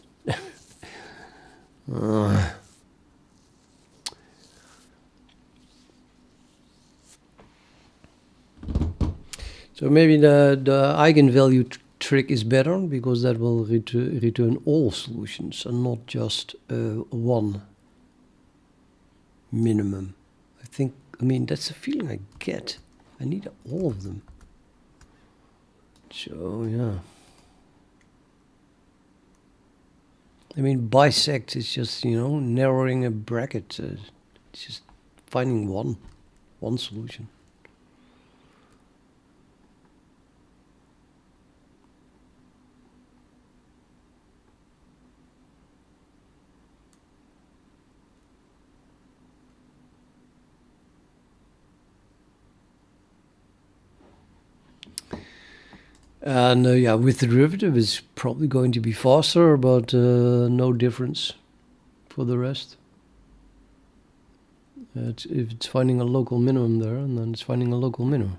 So maybe the eigenvalue trick is better, because that will return all solutions and not just one minimum. I mean, that's the feeling I get. I need all of them. So yeah. I mean, bisect is just, you know, narrowing a bracket. It's just finding one solution. And yeah, with the derivative, it's probably going to be faster, but no difference for the rest. If it's finding a local minimum there, and then it's finding a local minimum.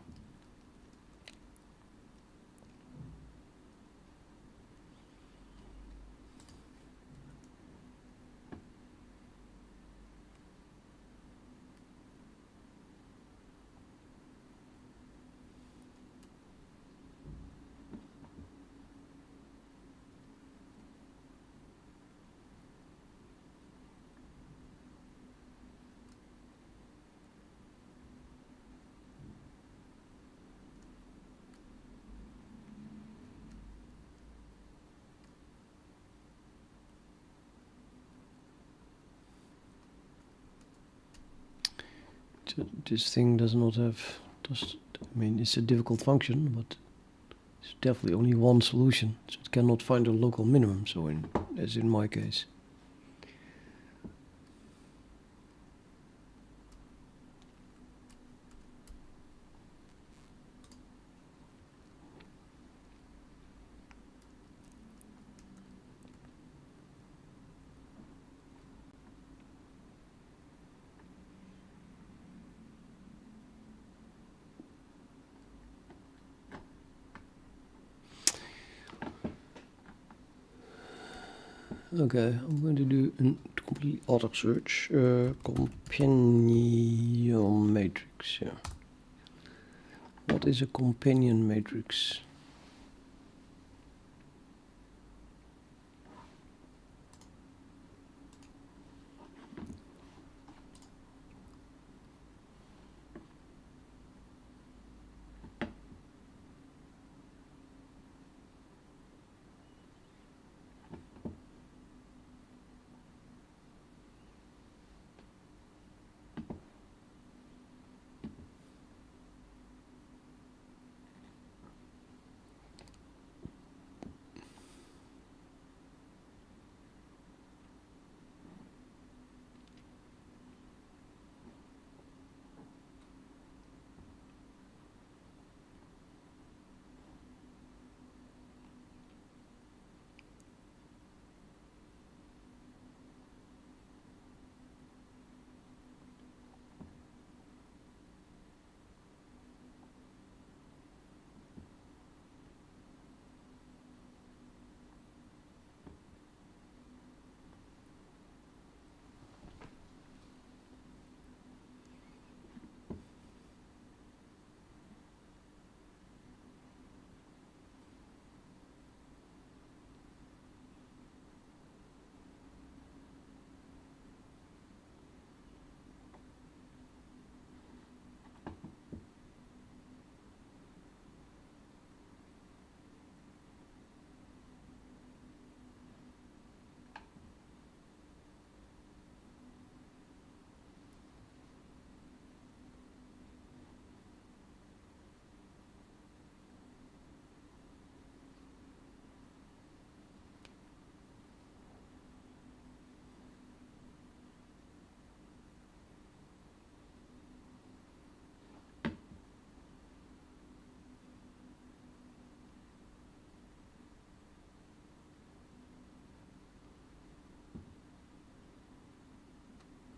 This thing does not have. I mean, it's a difficult function, but it's definitely only one solution, so it cannot find a local minimum. So, as in my case. Okay, I'm going to do a completely auto search. Companion matrix. Yeah. What is a companion matrix?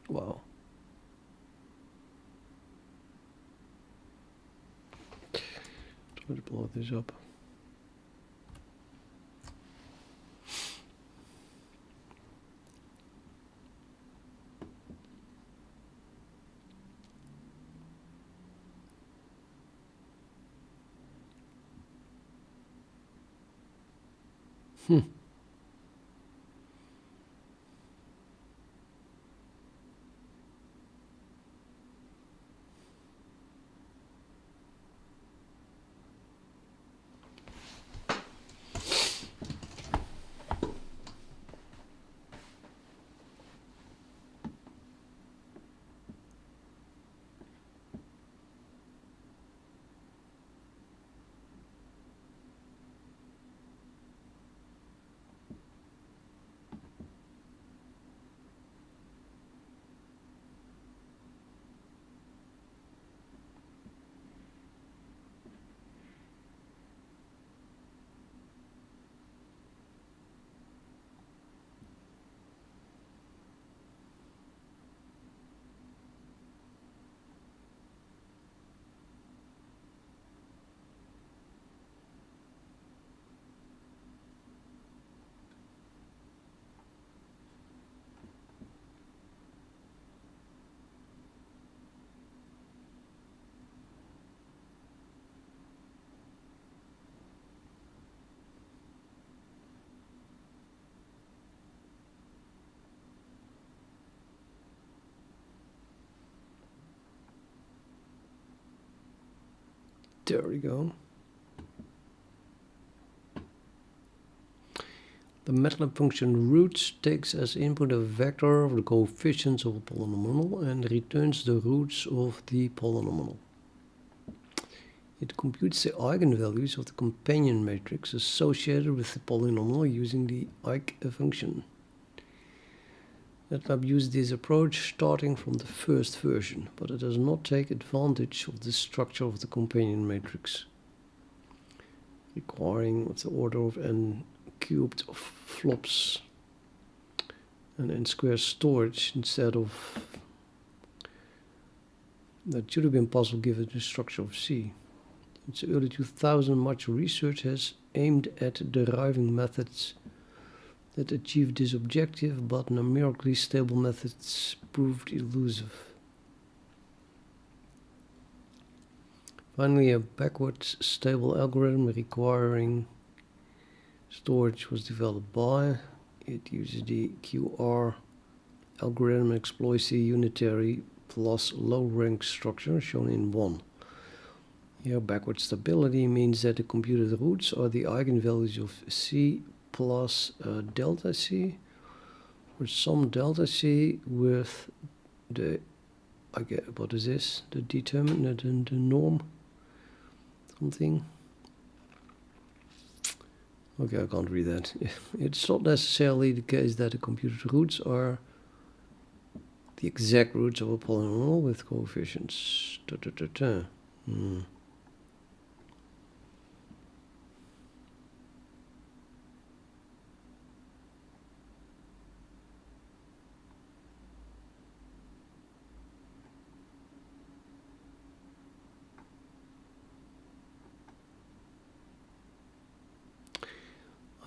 Wow. Try to blow this up. There we go. The MATLAB function roots takes as input a vector of the coefficients of a polynomial and returns the roots of the polynomial. It computes the eigenvalues of the companion matrix associated with the polynomial using the eigen function. MATLAB used this approach starting from the first version, but it does not take advantage of the structure of the companion matrix, requiring the order of n cubed of flops and n square storage instead of that should have been possible given the structure of C. Since the early 2000s, much research has aimed at deriving methods that achieve this objective, but numerically stable methods proved elusive. Finally, a backwards stable algorithm requiring storage was developed by. It uses the QR algorithm and exploits the unitary plus low rank structure shown in 1. Here, backward stability means that the computed roots are the eigenvalues of C plus delta C, or some delta C with the, I get, what is this? The determinant, the norm, something. Okay, I can't read that. It's not necessarily the case that the computed roots are the exact roots of a polynomial with coefficients. I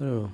don't know.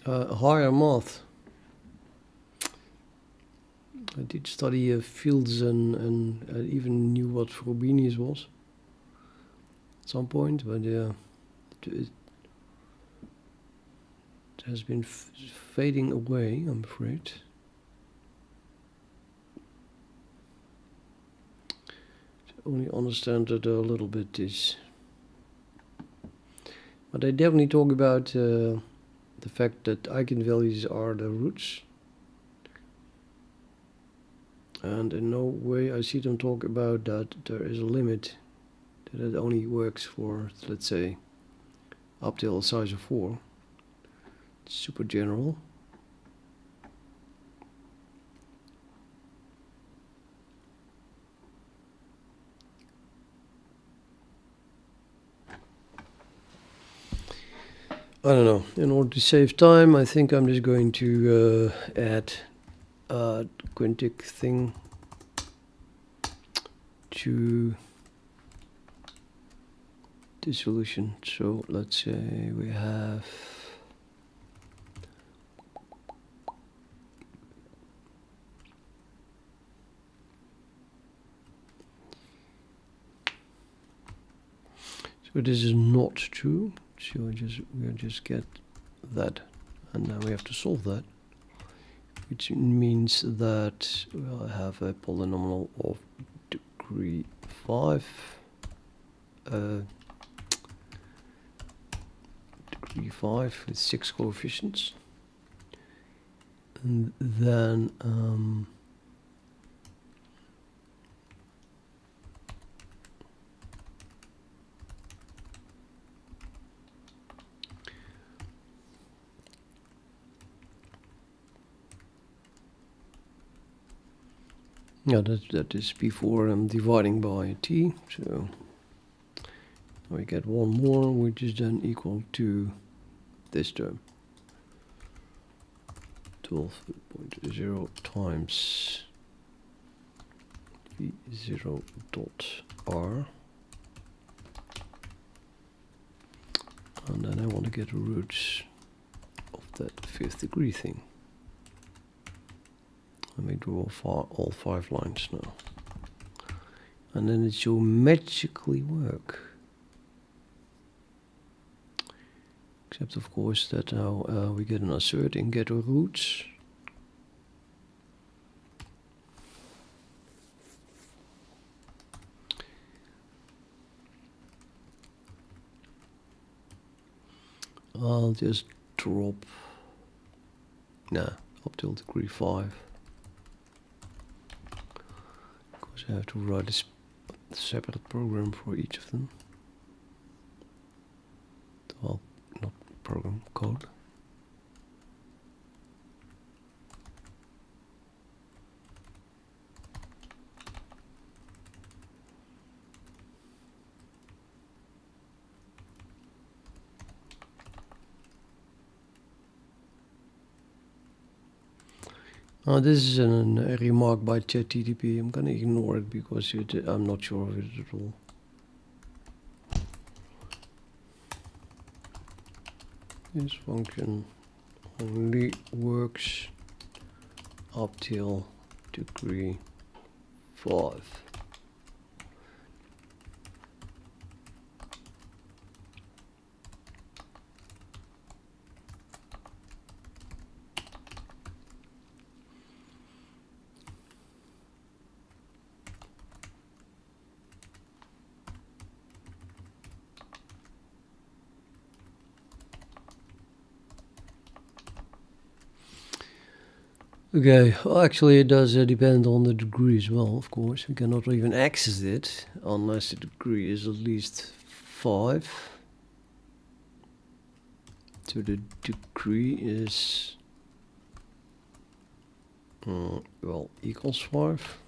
Higher math. I did study fields and I even knew what Frobenius was at some point, but it has been fading away, I'm afraid. Only understand it a little bit is. But I definitely talk about the fact that eigenvalues are the roots. And in no way I see them talk about that there is a limit, that it only works for, let's say, up till a size of 4. It's super general. I don't know. In order to save time, I think I'm just going to add a quintic thing to the solution. So let's say we have so this is not true. So we'll just get that, and now we have to solve that, which means that we'll have a polynomial of degree 5. Degree 5 with 6 coefficients, and then yeah, that is before I'm dividing by t, so we get one more, which is then equal to this term, 12.0 times v0 dot r, and then I want to get the roots of that 5th degree thing. Let me draw all 5 lines now, and then it should magically work. Except of course that now we get an assert in get roots. I'll just drop up till degree 5. Because I have to write a separate program for each of them. Well, not program, code. This is a remark by ChatGPT. I'm gonna ignore it because I'm not sure of it at all. This function only works up till degree 5. Okay, well, actually it does depend on the degree as well, of course. We cannot even access it unless the degree is at least 5. So the degree is, well, equals 5.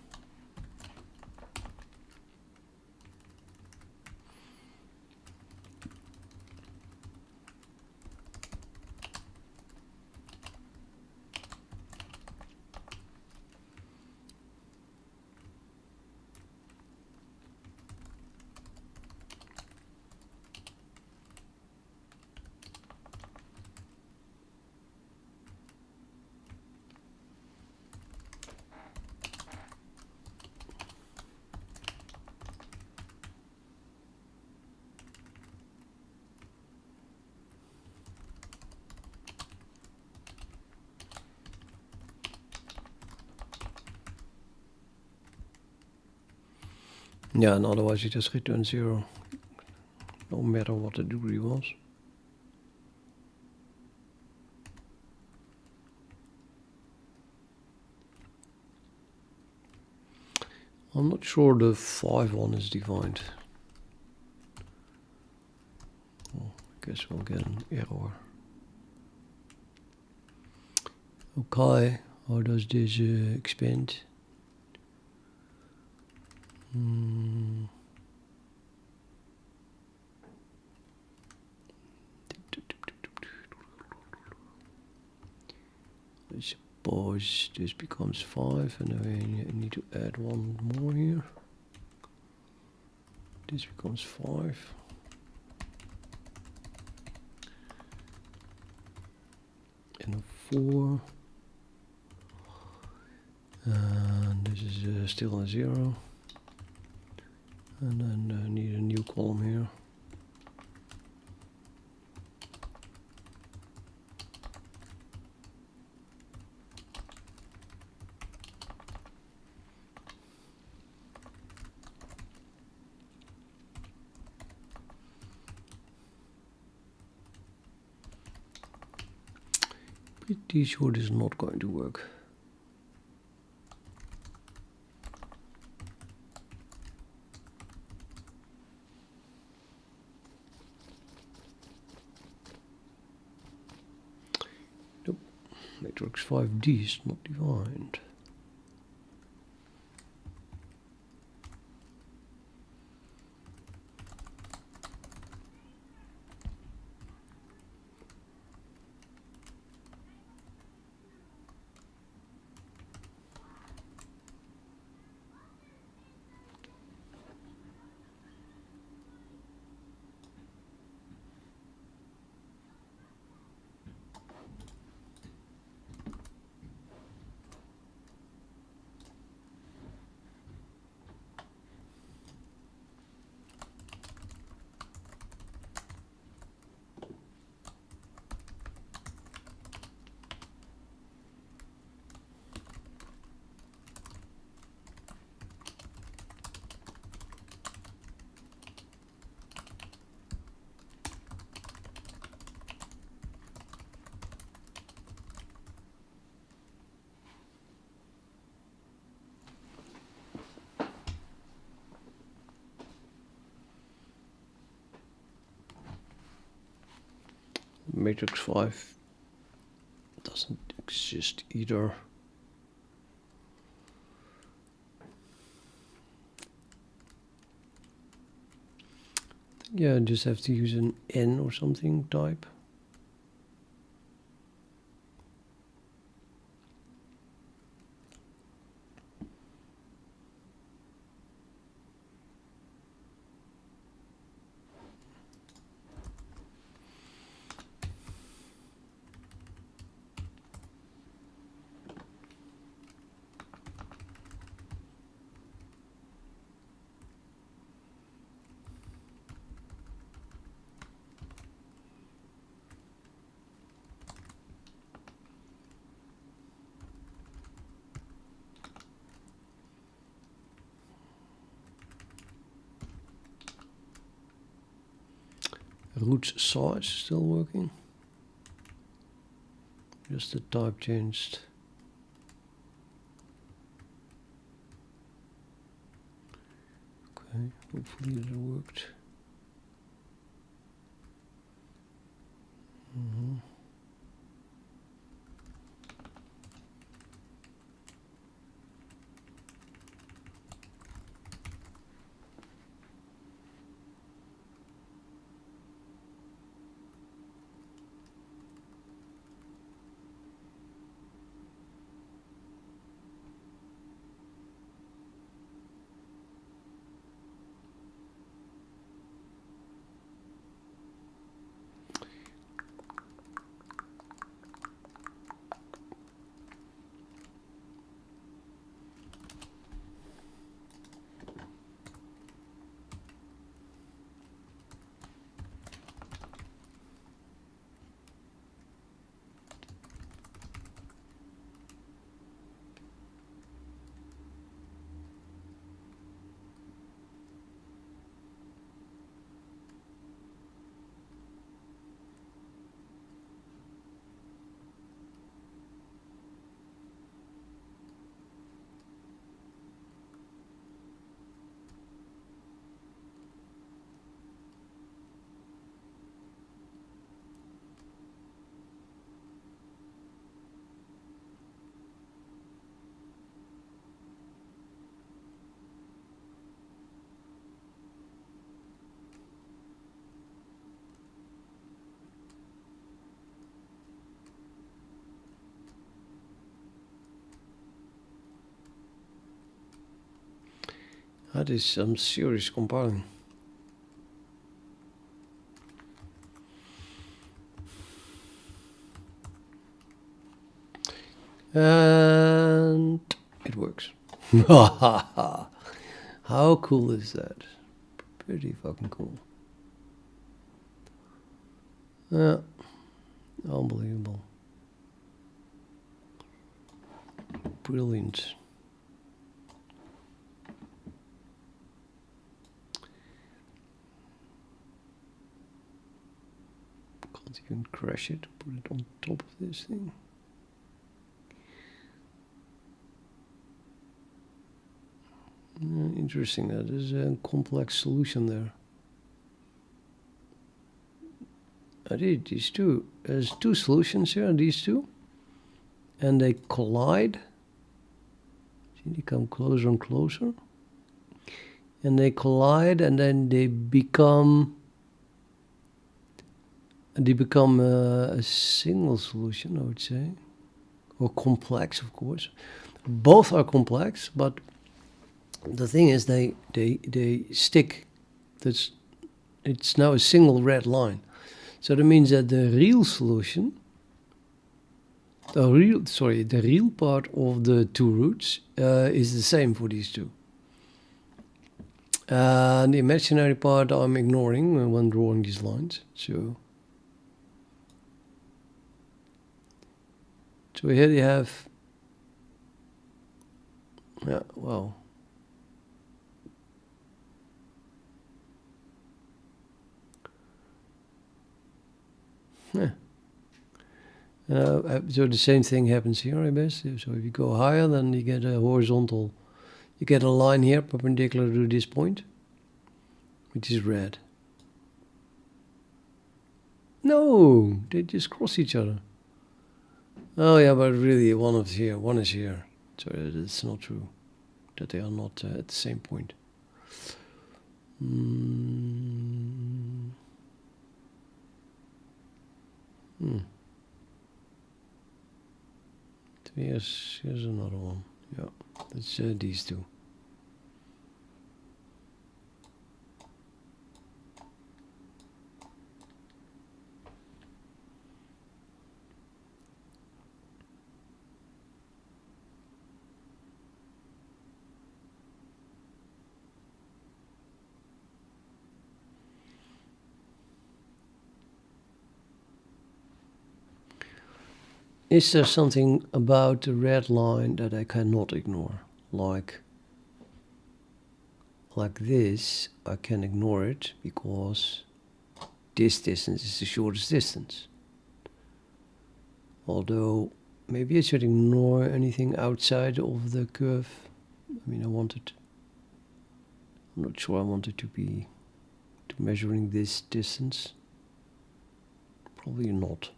Yeah, and otherwise you just return 0, no matter what the degree was. I'm not sure the 5 one is defined. Well, I guess we'll get an error. Okay, how does this expand? suppose this becomes 5, and then we need to add one more here. This becomes 5. And a 4. And this is still a 0. And then I need a new column here. Pretty sure this is not going to work. Nope, matrix 5D is not defined. Matrix 5 doesn't exist either. Yeah, I just have to use an N or something type. Root saw is still working. Just the type changed. Okay, hopefully it worked. That is some serious compiling. And it works. How cool is that? Pretty fucking cool. Yeah, unbelievable. Brilliant. Can't even crash it, put it on top of this thing. Interesting, that is a complex solution there. I did these two. There's two solutions here, these two. And they collide. See, they come closer and closer. And they collide, and then they become a single solution, I would say. Or complex, of course. Both are complex, but the thing is they stick. It's now a single red line. So that means that the real solution, the real part of the two roots is the same for these two. The imaginary part I'm ignoring when drawing these lines. So here you have, yeah, wow. Yeah. So the same thing happens here, I guess. So if you go higher, then you get a horizontal, you get a line here perpendicular to this point, which is red. No, they just cross each other. Oh yeah, but really one is here. So it's not true that they are not at the same point. Here's another one. Yeah, that's these two. Is there something about the red line that I cannot ignore? Like this, I can ignore it because this distance is the shortest distance. Although, maybe I should ignore anything outside of the curve. I mean, I'm not sure I wanted to be measuring this distance. Probably not.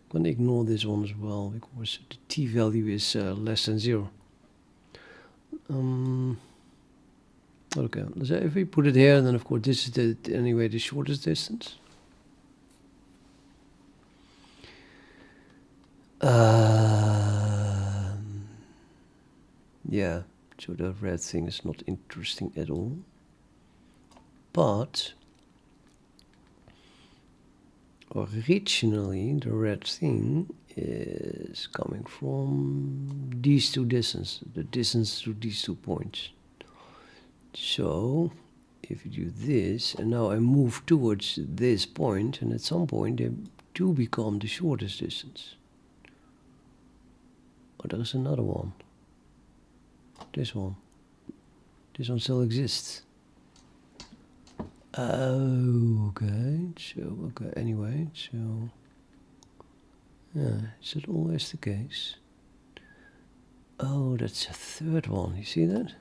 I'm going to ignore this one as well because the t value is less than 0. Okay, so if we put it here, then of course this is anyway the shortest distance. Yeah, so the red thing is not interesting at all. But originally the red thing is coming from these two distances, the distance to these 2 points. So if you do this, and now I move towards this point, and at some point they do become the shortest distance. Oh, there's another one. This one still exists. Okay, so, anyway, so, yeah, is that always the case? Oh, that's a third one, you see that?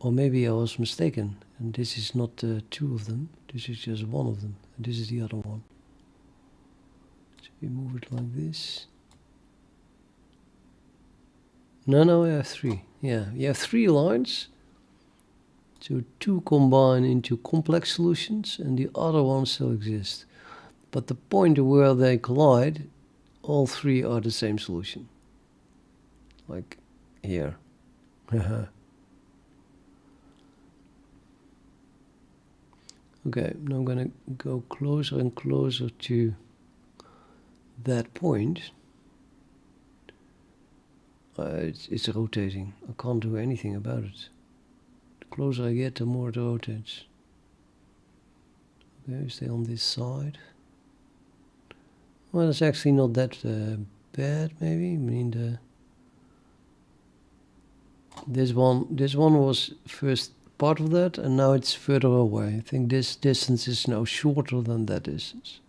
Or maybe I was mistaken, and this is not two of them, this is just one of them, and this is the other one. So we move it like this. No, I have 3, yeah, you have 3 lines. So 2 combine into complex solutions and the other one still exists. But the point where they collide, all 3 are the same solution. Like here. Okay, now I'm gonna go closer and closer to that point. It's rotating. I can't do anything about it. The closer I get, the more it rotates. Okay, stay on this side. Well, it's actually not that bad, maybe. I mean, this one was first part of that, and now it's further away. I think this distance is now shorter than that distance.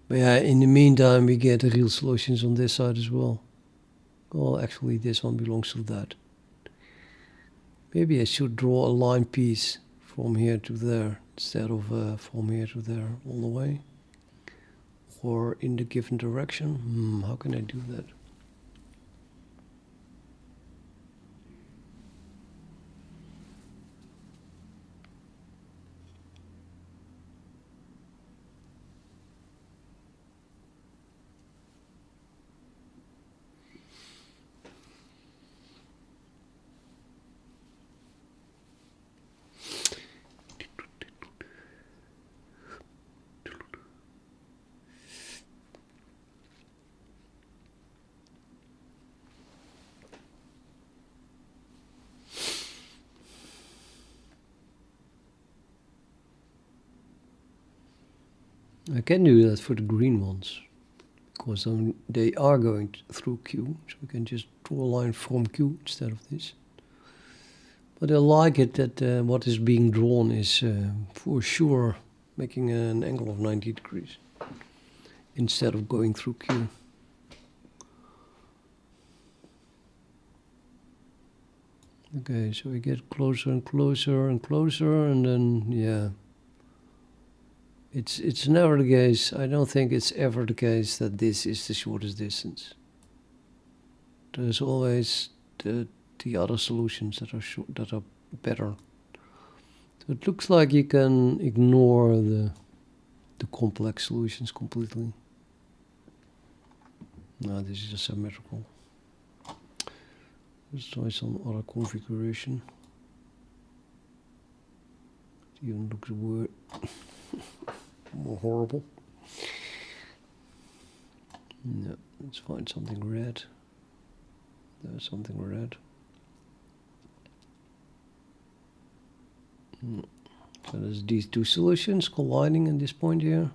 But yeah, in the meantime, we get the real solutions on this side as well. Well, actually, this one belongs to that. Maybe I should draw a line piece from here to there instead of from here to there all the way. Or in the given direction. How can I do that? I can do that for the green ones, because they are going through Q, so we can just draw a line from Q instead of this. But I like it that what is being drawn is for sure making an angle of 90 degrees instead of going through Q. Okay, so we get closer and closer and closer, and then yeah. It's never the case. I don't think it's ever the case that this is the shortest distance. There's always the other solutions that are better. So it looks like you can ignore the complex solutions completely. No, this is just symmetrical. Let's try some other configuration. It even looks more horrible. No, let's find something red. There's something red. So there's these two solutions colliding at this point here.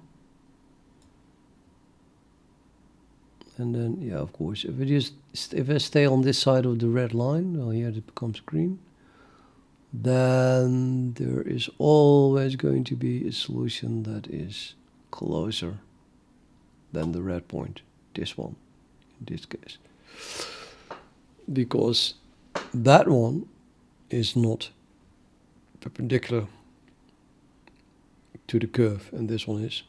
And then, yeah, of course, if I stay on this side of the red line, well, here it becomes green. Then there is always going to be a solution that is closer than the red point, this one, in this case. Because that one is not perpendicular to the curve, and this one is,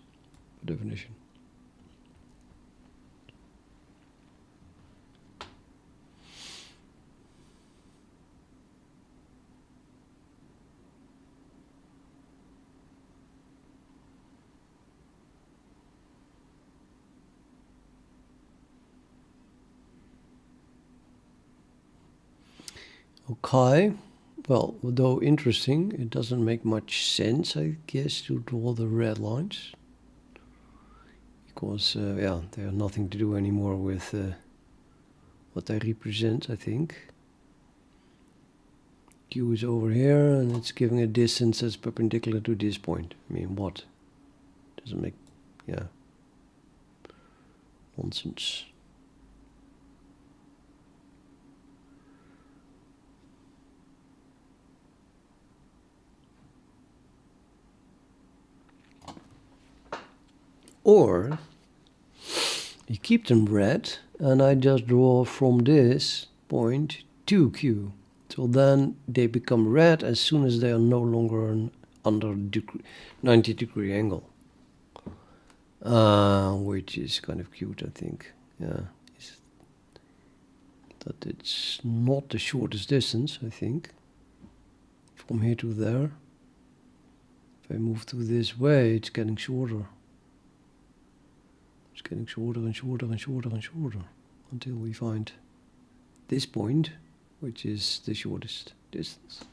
by definition. Okay, well, though interesting, it doesn't make much sense, I guess, to draw the red lines. Because, yeah, they have nothing to do anymore with what they represent, I think. Q is over here, and it's giving a distance that's perpendicular to this point. I mean, what? Doesn't make, yeah, nonsense. Or you keep them red, and I just draw from this point to Q. So then they become red as soon as they are no longer under 90-degree angle. Which is kind of cute, I think. Yeah, that it's not the shortest distance, I think, from here to there. If I move to this way, it's getting shorter. It's getting shorter and shorter and shorter and shorter until we find this point, which is the shortest distance.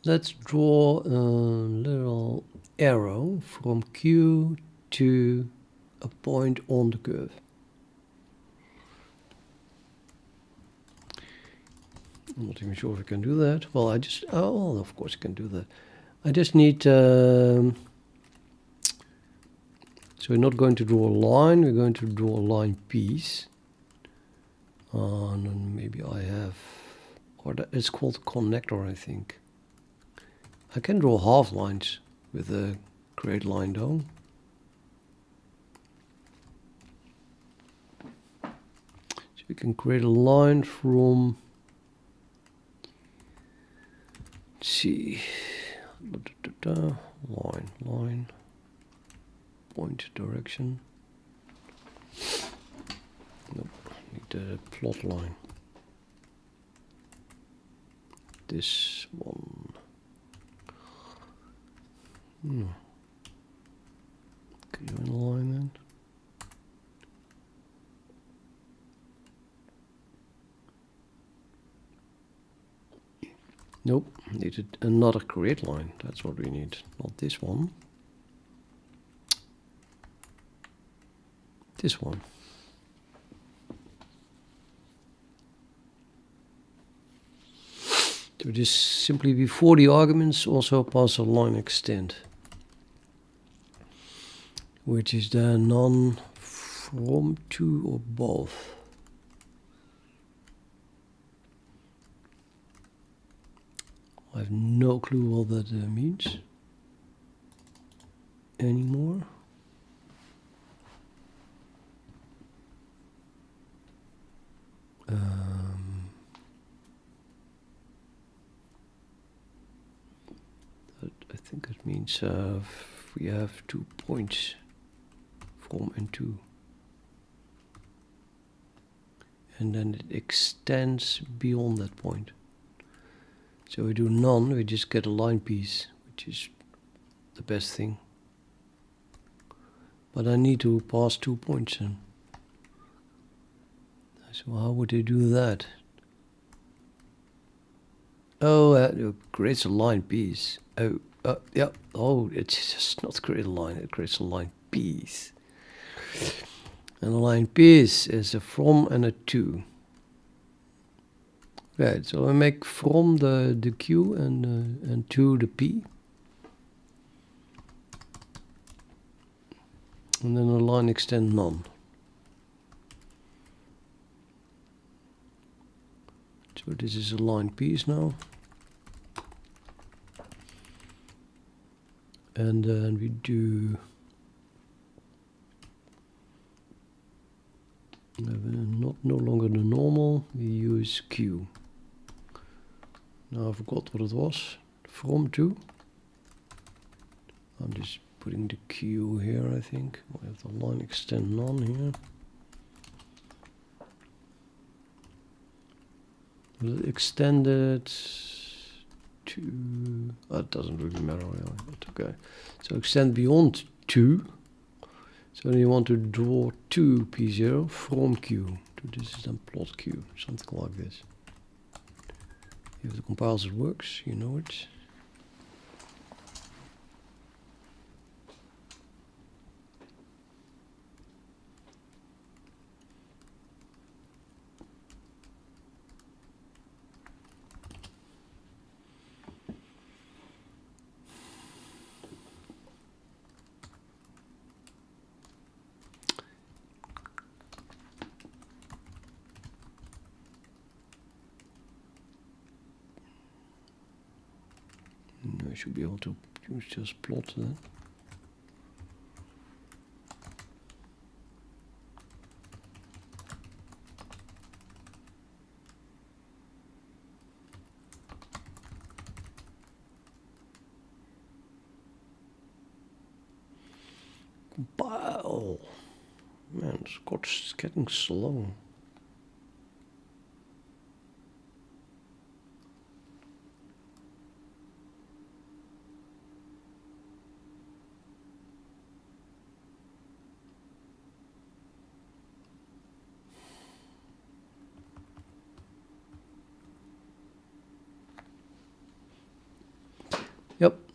Let's draw a little arrow from Q to a point on the curve. I'm not even sure if I can do that. Well, oh, of course I can do that. I just need, so we're not going to draw a line, we're going to draw a line piece. And then maybe I have, or it's called connector, I think. I can draw half lines with a create line though. So we can create a line from, let's see, line, point direction. Nope, need a plot line. This one. Can you align then? Nope, needed another create line. That's what we need, not this one. This one. So just simply before the arguments also pass a line extend, which is the none, from, to, or both. I have no clue what that means anymore. I think it means we have 2 points from and to, and then it extends beyond that point. So we do none, we just get a line piece, which is the best thing. But I need to pass 2 points in. So how would they do that? Oh, it creates a line piece. Oh, yeah. Oh, it's just not create a line, it creates a line piece. And a line piece is a from and a to. Right, so I make from the Q and to the P. And then a line extend none. So this is a line piece now. And then we do no longer the normal, we use Q. Now I forgot what it was. From to. I'm just putting the Q here, I think. I have the line extend none here. Will it extend it to, it doesn't really matter really, but okay. So extend beyond 2. So then you want to draw 2 P0 from Q. So this is then plot Q, something like this. If the compiler works, you know it. I should be able to use just plot that. Compile. Man, it's getting slow.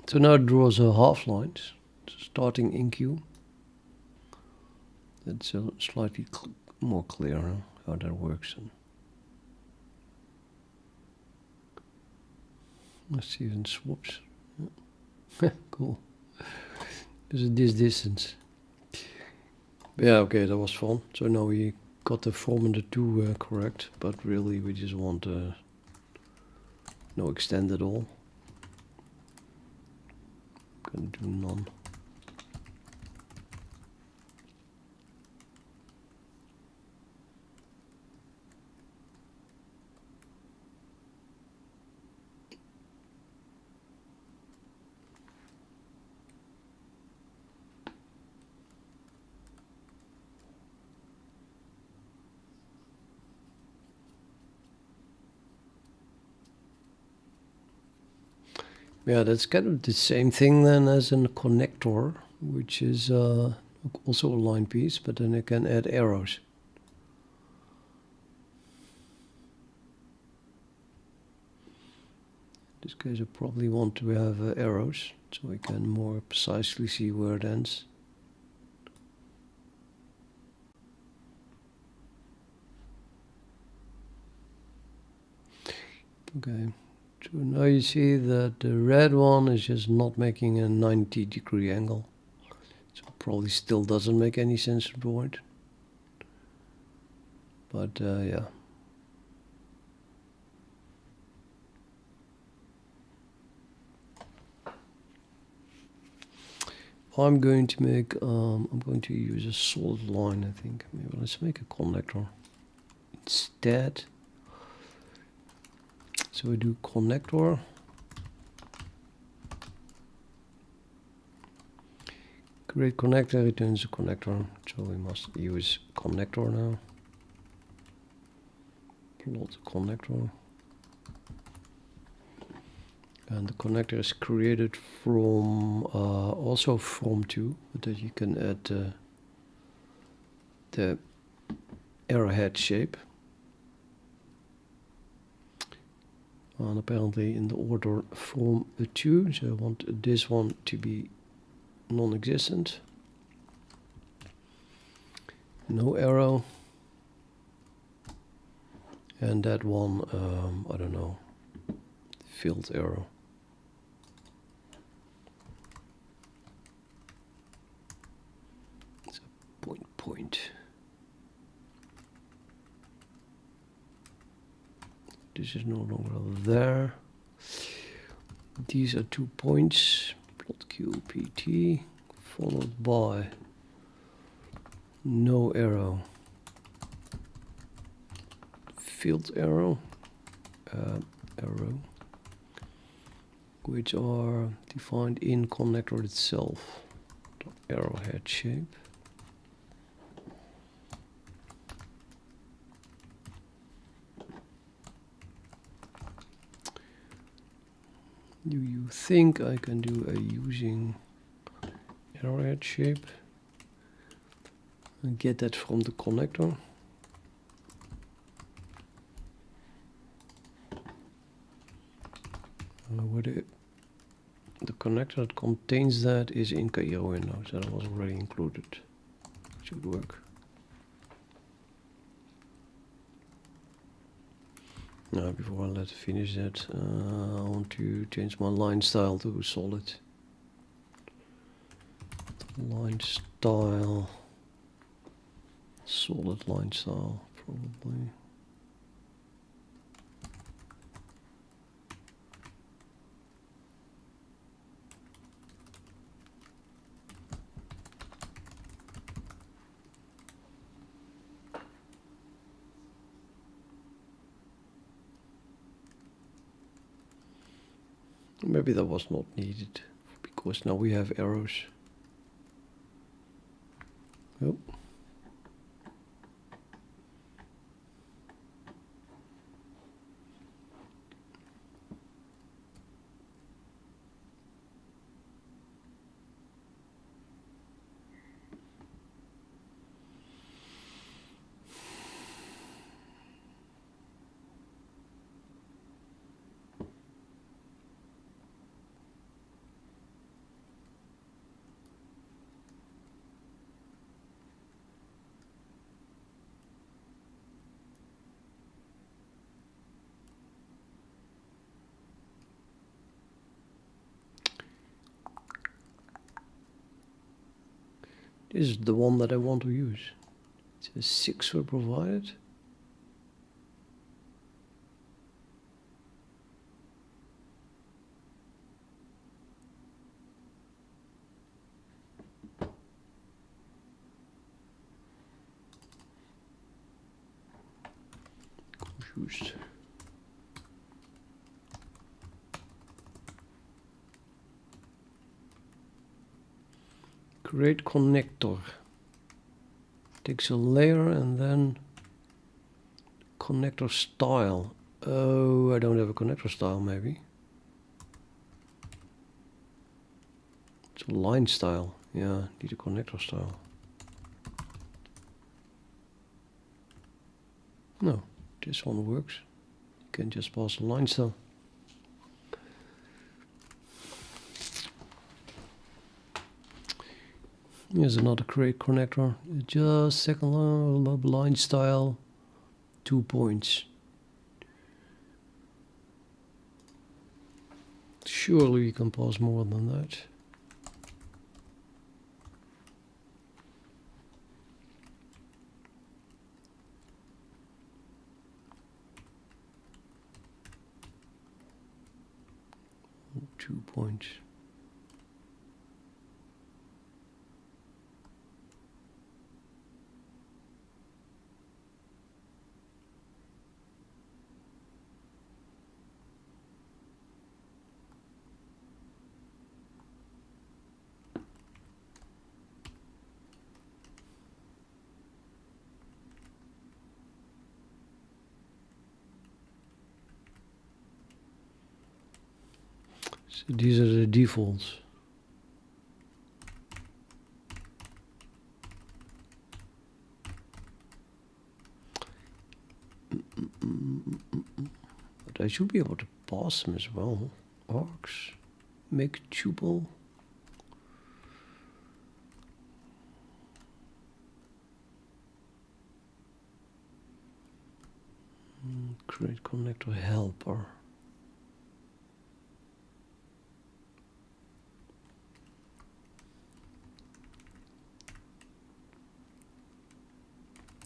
So now it draws a half lines, starting in Q. That's slightly more clear, huh, how that works. And let's even swaps. Yeah. Cool. Is it this distance? Yeah, okay, that was fun. So now we got the form and the two correct, but really we just want no extend at all. Gonna do none. Yeah, that's kind of the same thing then as a connector, which is also a line piece, but then I can add arrows. In this case I probably want to have arrows, so I can more precisely see where it ends. Okay. So now you see that the red one is just not making a 90-degree angle. So it probably still doesn't make any sense to draw it. But yeah. I'm going to make, I'm going to use a solid line, I think. Maybe let's make a connector instead. So we do connector. Create connector returns a connector. So we must use connector now. Plot connector. And the connector is created from also from 2, but that you can add the arrowhead shape. And apparently in the order from 2, so I want this one to be non-existent. No arrow. And that one, I don't know, filled arrow. It's a point. This is no longer there. These are 2 points. Plot QPT followed by no arrow. Filled arrow. Arrow. Which are defined in connector itself. The arrowhead shape. Do you think I can do a using arrowhead shape and get that from the connector? The connector that contains that is in Cairo window, so that was already included. Should work. Now, before I let finish that, I want to change my line style to solid. Line style, solid line style, probably. Maybe that was not needed, because now we have arrows. Oh. This is the one that I want to use. It says 6 were provided. Confused. Create connector. Takes a layer and then connector style. Oh, I don't have a connector style maybe. It's a line style. Yeah, need a connector style. No, this one works. You can just pass a line style. Here's another create connector. Just second line style, 2 points. Surely we can pass more than that. Two points. So these are the defaults. But I should be able to pass them as well. Arcs, make tuple. Create connector helper.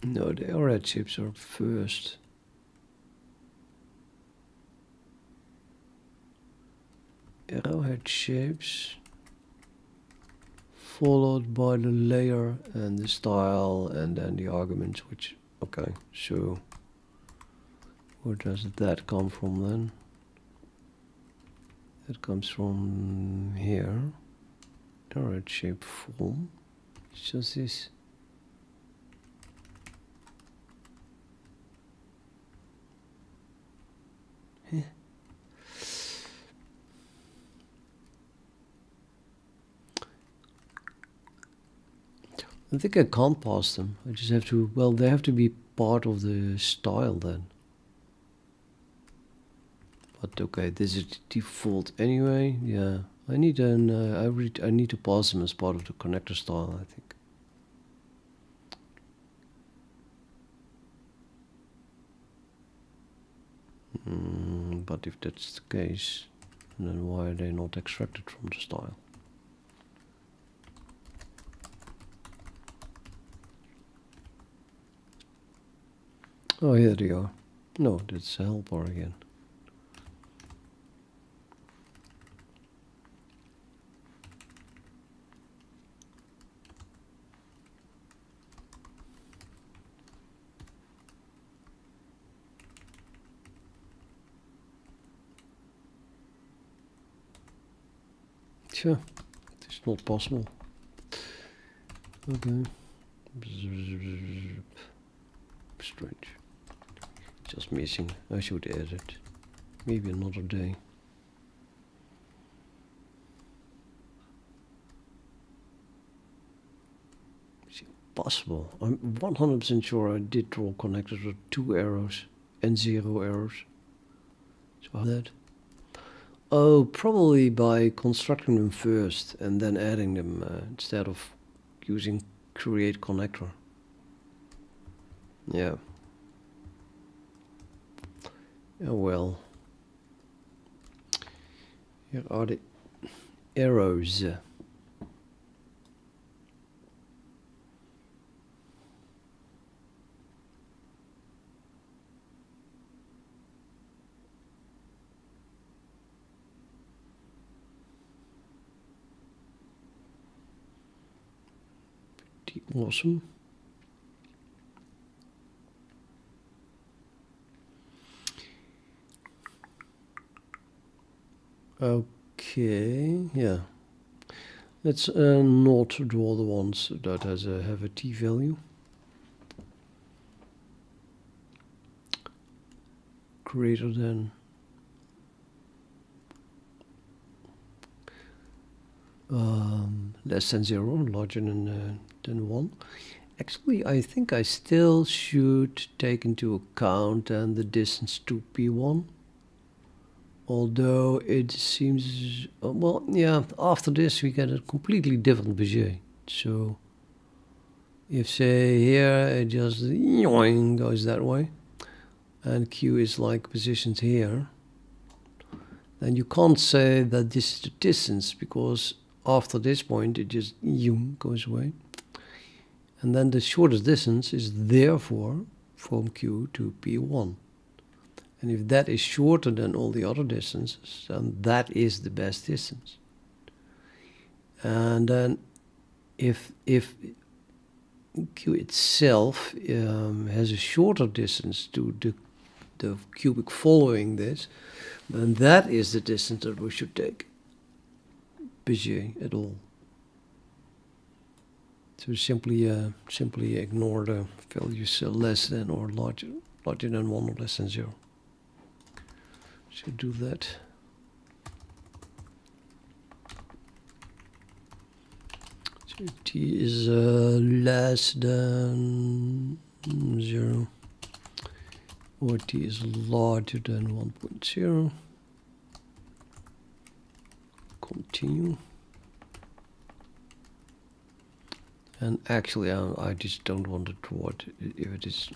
No, the arrowhead shapes are first. Arrowhead shapes followed by the layer and the style and then the arguments, which, okay, so where does that come from then? That comes from here. Arrowhead shape form. It's just this. I think I can't pass them. I just have to, well, they have to be part of the style then. But okay, this is the default anyway. Yeah, I need an, I need to pass them as part of the connector style, I think. But if that's the case, then why are they not extracted from the style? Oh, here they are. No, that's a helper again. Sure, it's not possible. Okay. Strange. Just missing. I should edit. Maybe another day. It's impossible. I'm 100% sure I did draw connectors with 2 arrows and 0 arrows. So that. Oh, probably by constructing them first and then adding them instead of using create connector. Yeah. Oh well. Here are the arrows. Awesome. Okay, yeah. Let's not draw the ones that have a t value. Greater than less than 0, larger than 1. Actually, I think I still should take into account the distance to P1. Although it seems, well, yeah, after this we get a completely different Bezier. So if, say, here it just yoing goes that way, and Q is like positioned here, then you can't say that this is the distance, because after this point it just goes away. And then the shortest distance is therefore from Q to P1. And if that is shorter than all the other distances, then that is the best distance. And then if Q itself has a shorter distance to the cubic following this, then that is the distance that we should take Bezier at all. So simply ignore the values less than or larger than 1 or less than 0. So do that. So t is less than 0, or t is larger than 1.0. Continue. And actually, I just don't want to draw it if it is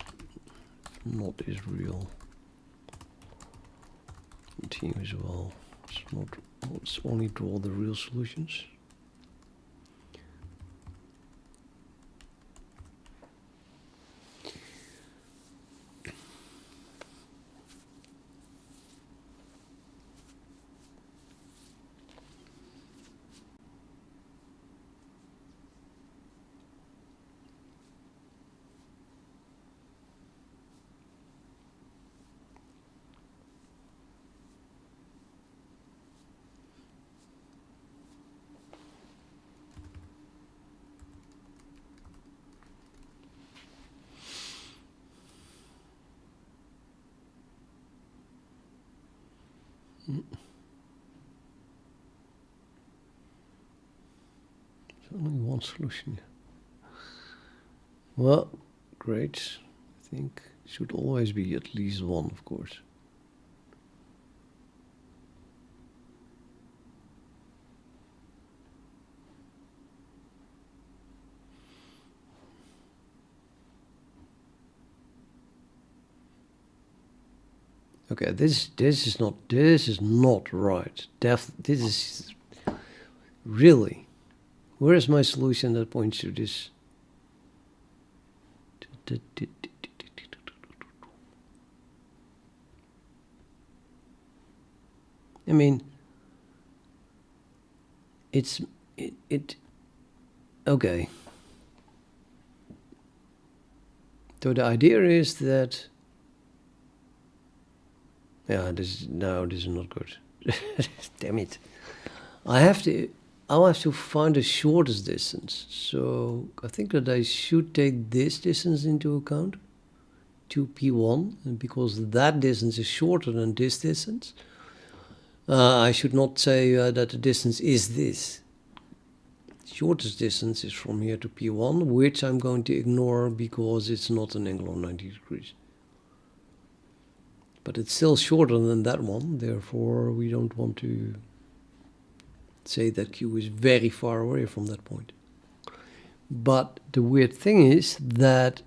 not is real. Continue as well. Let's only draw the real solutions. There's only one solution. Well, great. I think it should always be at least one, of course. Okay, this is not right. This is really. Where is my solution that points to this? I mean, it okay. So the idea is that, yeah, this is not good. Damn it. I'll have to find the shortest distance. So I think that I should take this distance into account, 2p1, and because that distance is shorter than this distance, I should not say that the distance is this. Shortest distance is from here to p1, which I'm going to ignore because it's not an angle of 90 degrees. But it's still shorter than that one, therefore we don't want to say that Q is very far away from that point. But the weird thing is that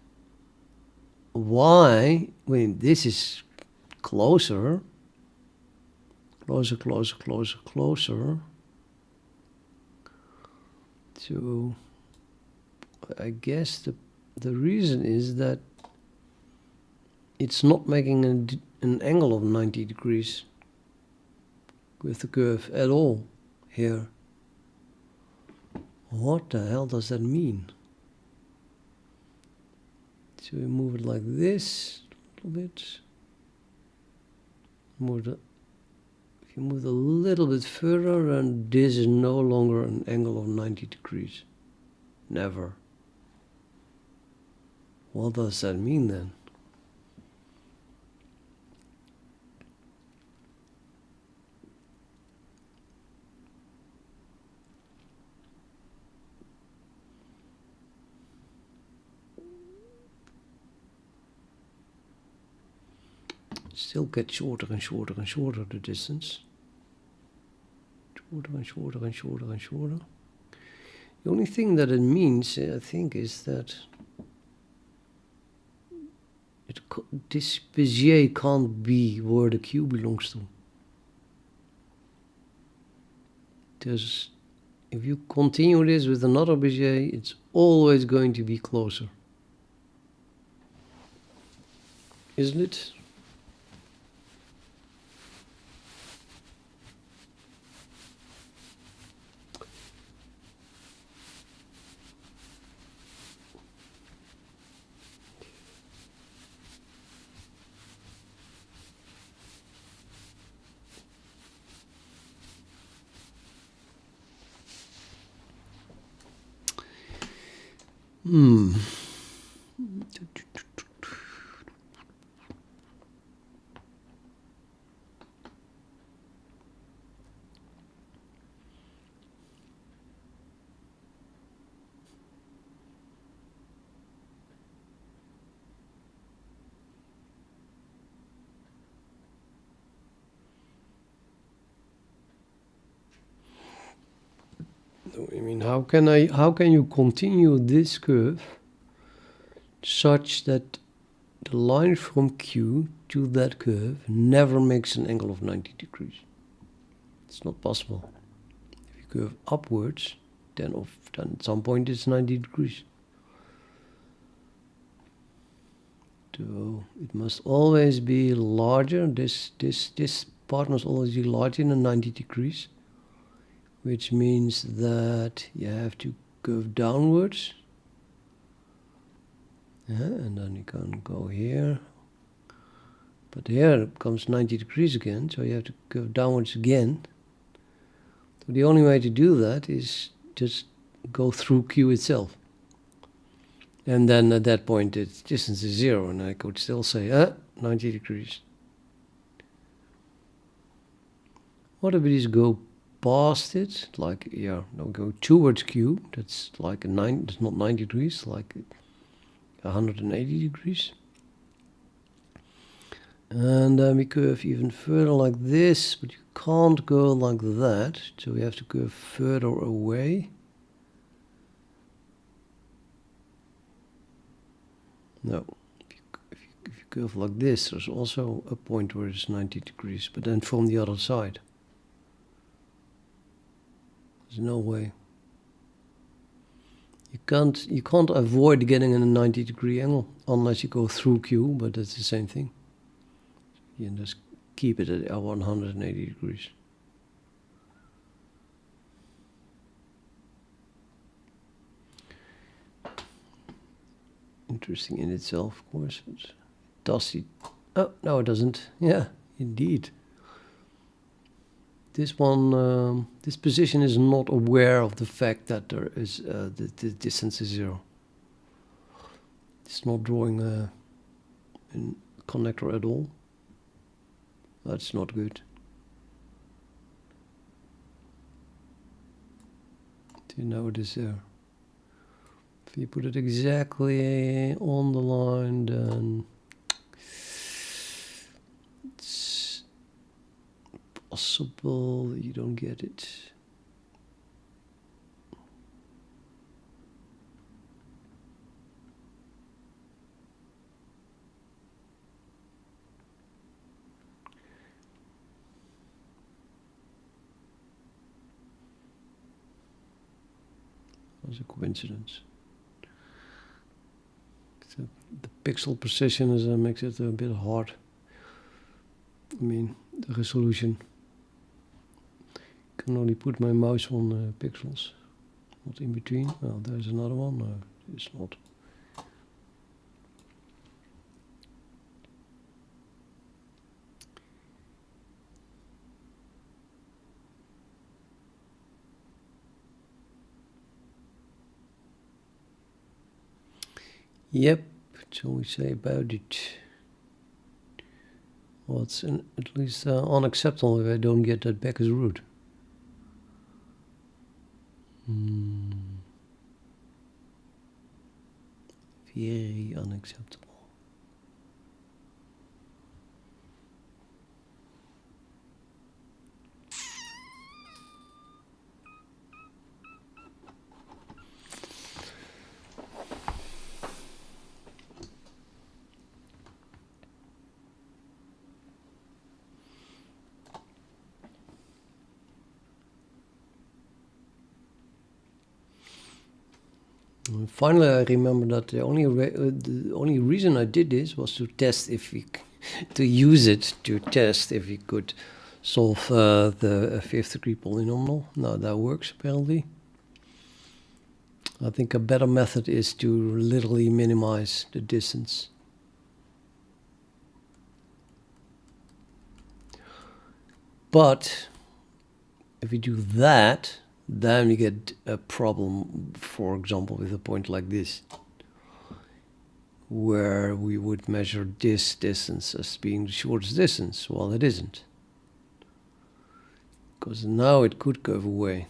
when this is closer, so I guess the reason is that it's not making an angle of 90 degrees with the curve at all here. What the hell does that mean? So we move it like this a little bit. If you move a little bit further, and this is no longer an angle of 90 degrees. Never. What does that mean then? Still get shorter and shorter and shorter the distance. Shorter and shorter and shorter and shorter. The only thing that it means, I think, is that this Bezier can't be where the Q belongs to. Because if you continue this with another Bezier, it's always going to be closer. Isn't it? I mean, how can you continue this curve such that the line from Q to that curve never makes an angle of 90 degrees? It's not possible. If you curve upwards, then at some point it's 90 degrees. So it must always be larger. This part must always be larger than 90 degrees. Which means that you have to curve downwards. Yeah, and then you can go here. But here it comes 90 degrees again, so you have to curve downwards again. So the only way to do that is just go through Q itself. And then at that point its distance is 0, and I could still say, 90 degrees. What if we just go past it, like, go towards Q, that's like that's not 90 degrees, like 180 degrees. And then we curve even further like this, but you can't go like that, so we have to curve further away. No, if you curve like this, there's also a point where it's 90 degrees, but then from the other side. There's no way. You can't avoid getting in a 90 degree angle unless you go through Q, but that's the same thing. You can just keep it at 180 degrees. Interesting in itself, of course. Does it? Oh, no, it doesn't. Yeah, indeed. This one, this position is not aware of the fact that there is the distance is 0. It's not drawing a connector at all. That's not good. Do you know it is there? If you put it exactly on the line, then it's possible you don't get it. That was a coincidence. The pixel precision makes it a bit hard. I mean, the resolution. Can only put my mouse on pixels, not in between. Well, there's another one. No, it's not. Yep, what shall we say about it? Well, it's at least unacceptable if I don't get that back as root. Very unacceptable. And finally, I remember that the only reason I did this was to test if we to use it to test if we could solve the fifth degree polynomial. Now that works apparently. I think a better method is to literally minimize the distance. But if we do that, then we get a problem, for example, with a point like this, where we would measure this distance as being the shortest distance. Well, it isn't, because now it could curve away.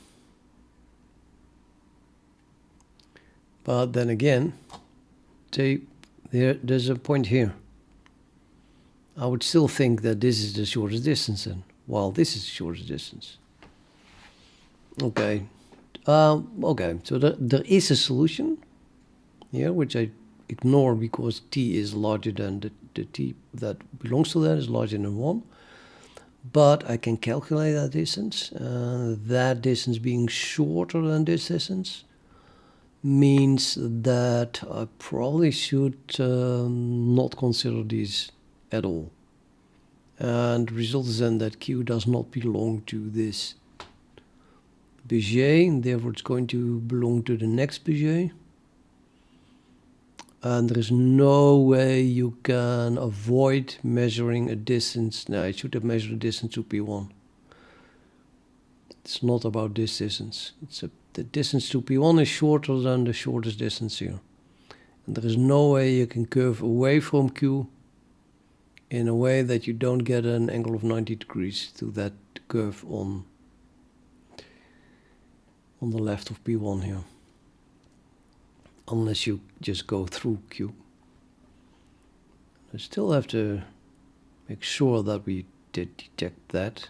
But then again, there's a point here. I would still think that this is the shortest distance then, while this is the shortest distance. Okay. Okay, so there is a solution here, which I ignore because t is larger than the t that belongs to that is larger than 1. But I can calculate that distance. That distance being shorter than this distance means that I probably should not consider these at all. And the result is then that Q does not belong to this Bezier, and therefore it's going to belong to the next Bezier. And there is no way you can avoid measuring a distance. Now, I should have measured a distance to P1. It's not about this distance. The distance to P1 is shorter than the shortest distance here. And there is no way you can curve away from Q in a way that you don't get an angle of 90 degrees to that curve on the left of P1 here. Unless you just go through Q. I still have to make sure that we did detect that.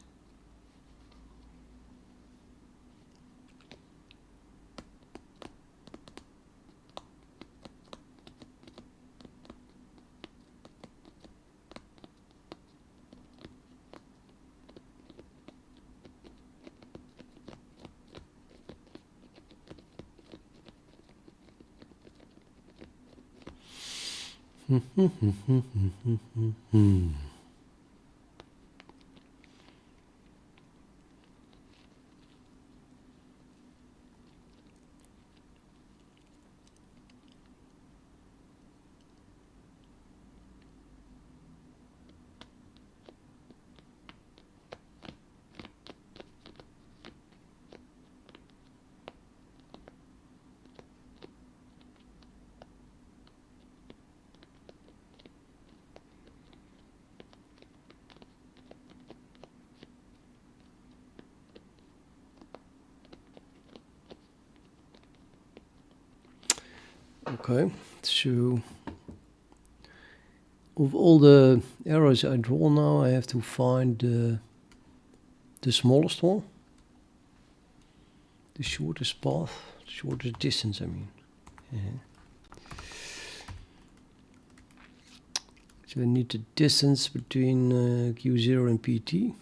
Okay, so of all the arrows I draw now, I have to find the smallest one, the shortest path, shortest distance, I mean. So I need the distance between Q0 and PT.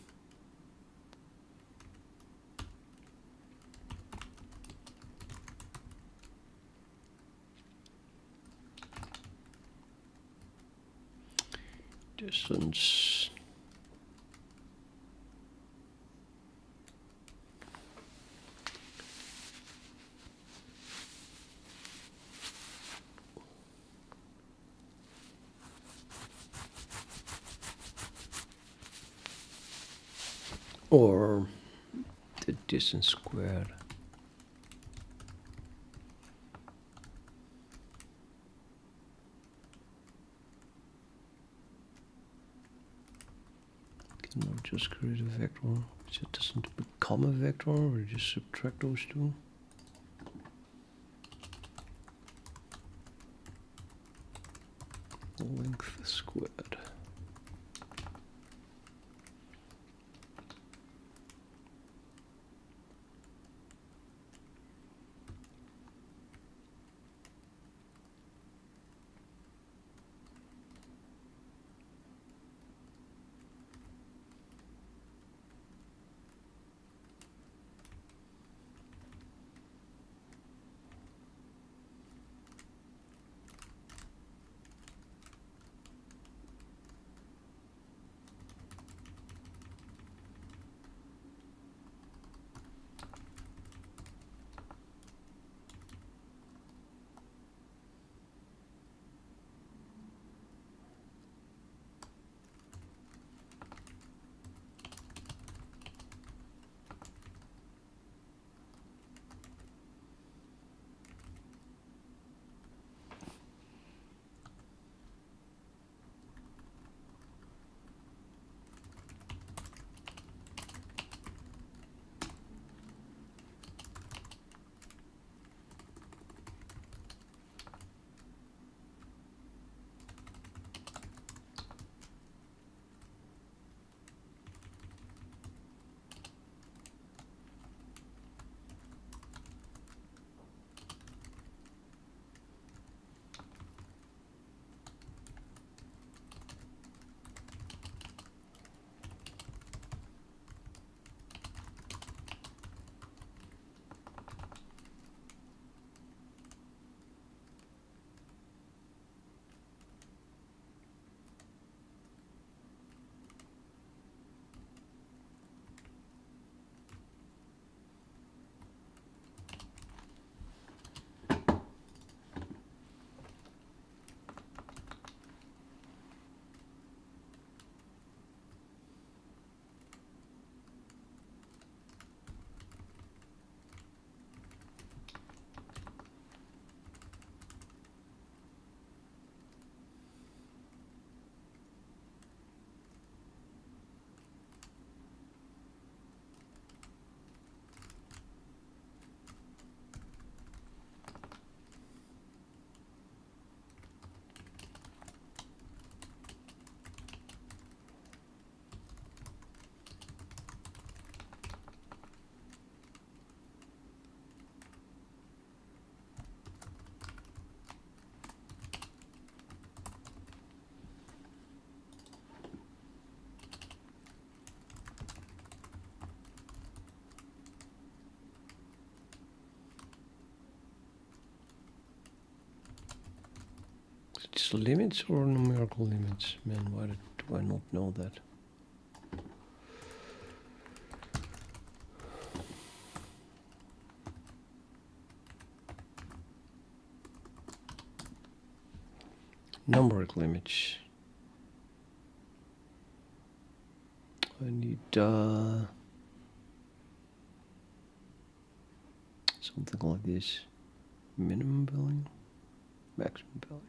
Distance. Or the distance squared. Not just create a vector, so it doesn't become a vector, or just subtract those two. Length squared. It's limits or numerical limits? Man, why do I not know that? Numeric limits. I need something like this. Minimum value, maximum value.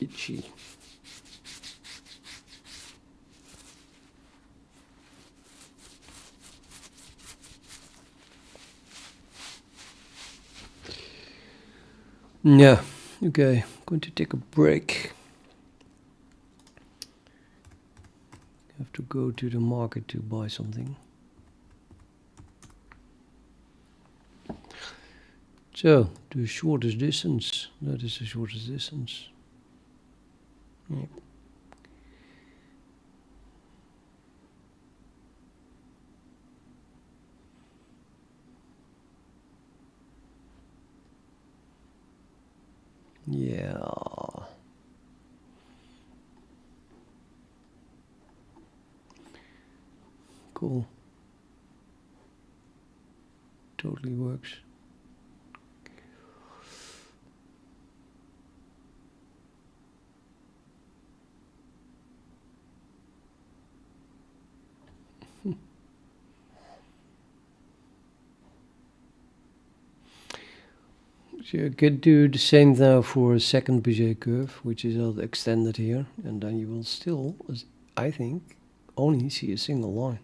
itchy. Yeah, okay, going to take a break. Have to go to the market to buy something. So, the shortest distance, that is the shortest distance. Yeah. Yeah. Cool. Totally works. So you could do the same now for a second Bezier curve, which is extended here, and then you will still, I think, only see a single line.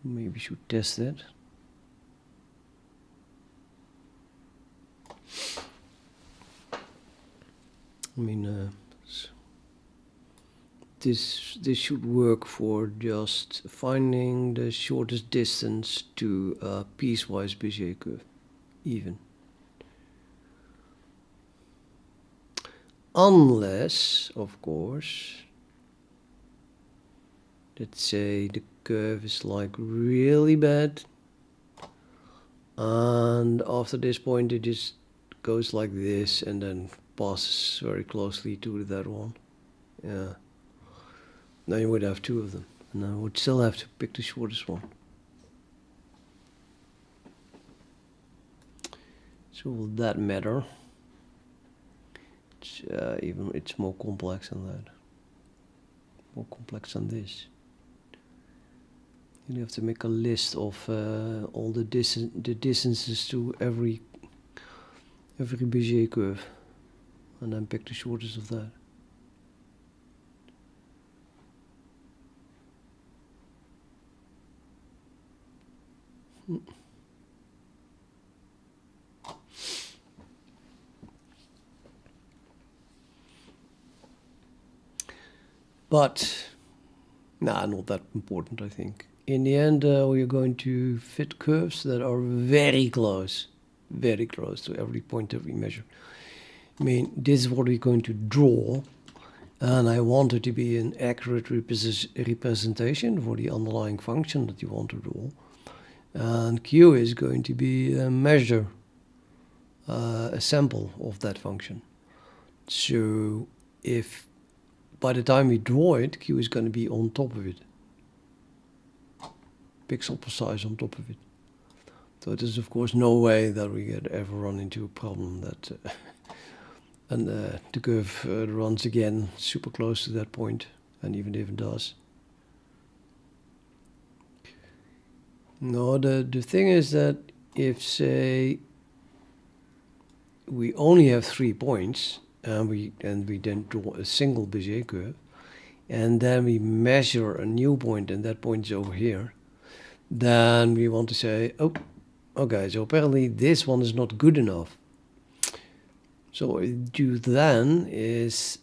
Maybe should test that. I mean, this should work for just finding the shortest distance to a piecewise Bezier curve, even. Unless, of course, let's say the curve is like really bad, and after this point it just goes like this and then passes very closely to that one. Yeah. Now you would have two of them, and I would still have to pick the shortest one. So will that matter? It's more complex than that. More complex than this. You have to make a list of all the distances to every Bezier curve, and then pick the shortest of that. But, nah, not that important, I think. In the end, we are going to fit curves that are very close to every point that we measure. I mean, this is what we're going to draw, and I want it to be an accurate representation for the underlying function that you want to draw. And Q is going to be a measure, a sample of that function. So if by the time we draw it, Q is going to be on top of it. Pixel precise on top of it. So there's of course no way that we could ever run into a problem that and the curve runs again super close to that point, and even if it does. No, the thing is that if, say, we only have 3 points, and we then draw a single Bezier curve, and then we measure a new point, and that point is over here, then we want to say, oh, okay, so apparently this one is not good enough. So what we do then is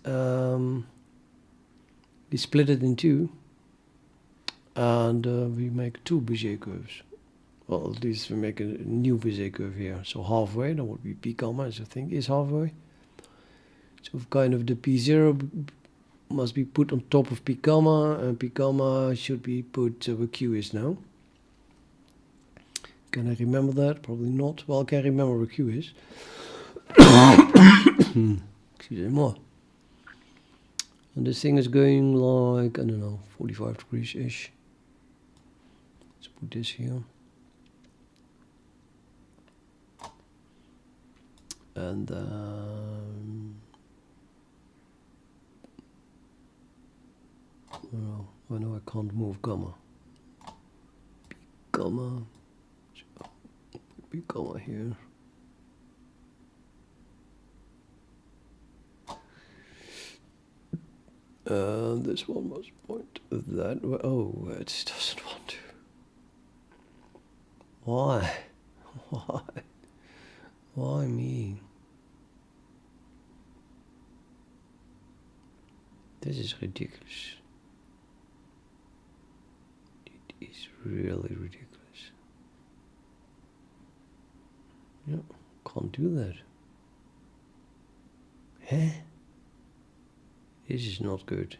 we split it in two, and we make 2 Bezier curves. Well, at least we make a new Bezier curve here. So halfway, that would be p comma, as I think is halfway. So kind of the p0 must be put on top of p comma, and p comma should be put where q is now. Can I remember that? Probably not. Well, I can remember where q is. Excusez-moi. And this thing is going like, I don't know, 45 degrees-ish. Let's put this here. And well, I know I can't move comma. P comma. P comma here. This one must point that way. Oh, it doesn't want to. Why? Why? Why me? This is ridiculous. It is really ridiculous. Yeah, can't do that. Huh? This is not good.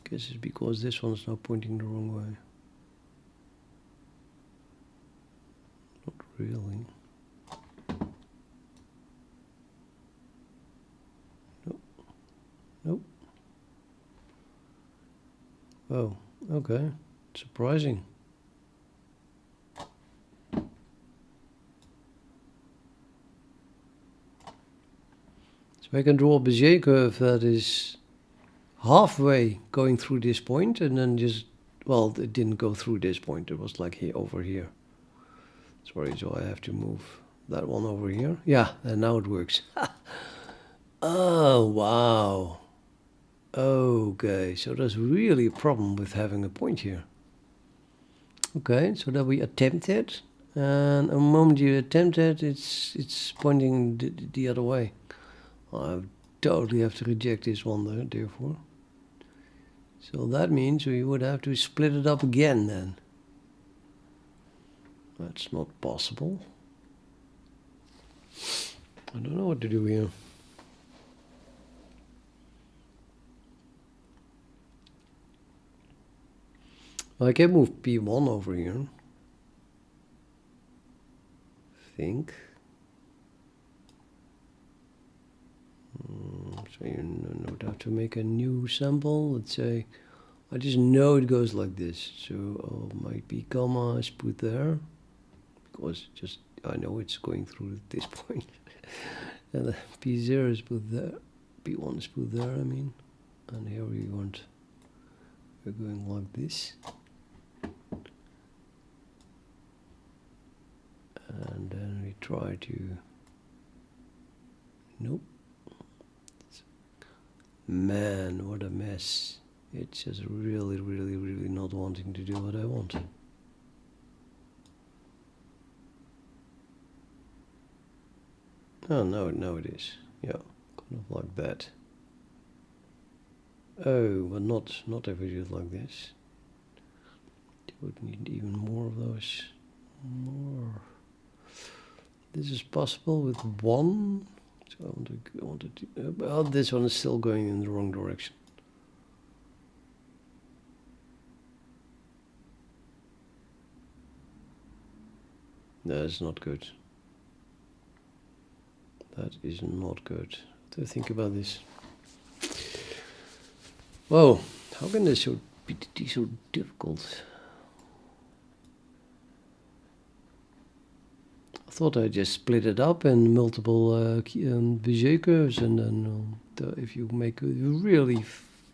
Guess it's because this one's now pointing the wrong way. Not really. Nope. Nope. Oh, okay. Surprising. So I can draw a Bezier curve that is halfway going through this point and then just, well, it didn't go through this point. It was like here, over here. Sorry, so I have to move that one over here. Yeah, and now it works. Oh, wow. Okay, so there's really a problem with having a point here. Okay, so that we attempt it, and a moment you attempt it, it's pointing the other way. I totally have to reject this one there, therefore. So that means we would have to split it up again then. That's not possible. I don't know what to do here. I can move P1 over here. Think. So you would have to make a new sample. Let's say, I just know it goes like this. So my P comma is put there, because just I know it's going through this point. And the P0 is put there, P1 is put there, I mean. And here we're going like this. And then we try to, nope. Man, what a mess. It's just really, really, really not wanting to do what I want. Oh, no it is. Yeah, kind of like that. Oh, but not if we do it like this. You would need even more of those. More. This is possible with one. So I want to do, well, this one is still going in the wrong direction. That's not good. That is not good. To think about this. Whoa, how can this be so difficult? I thought I just split it up in multiple Bezier curves, and then if you make a really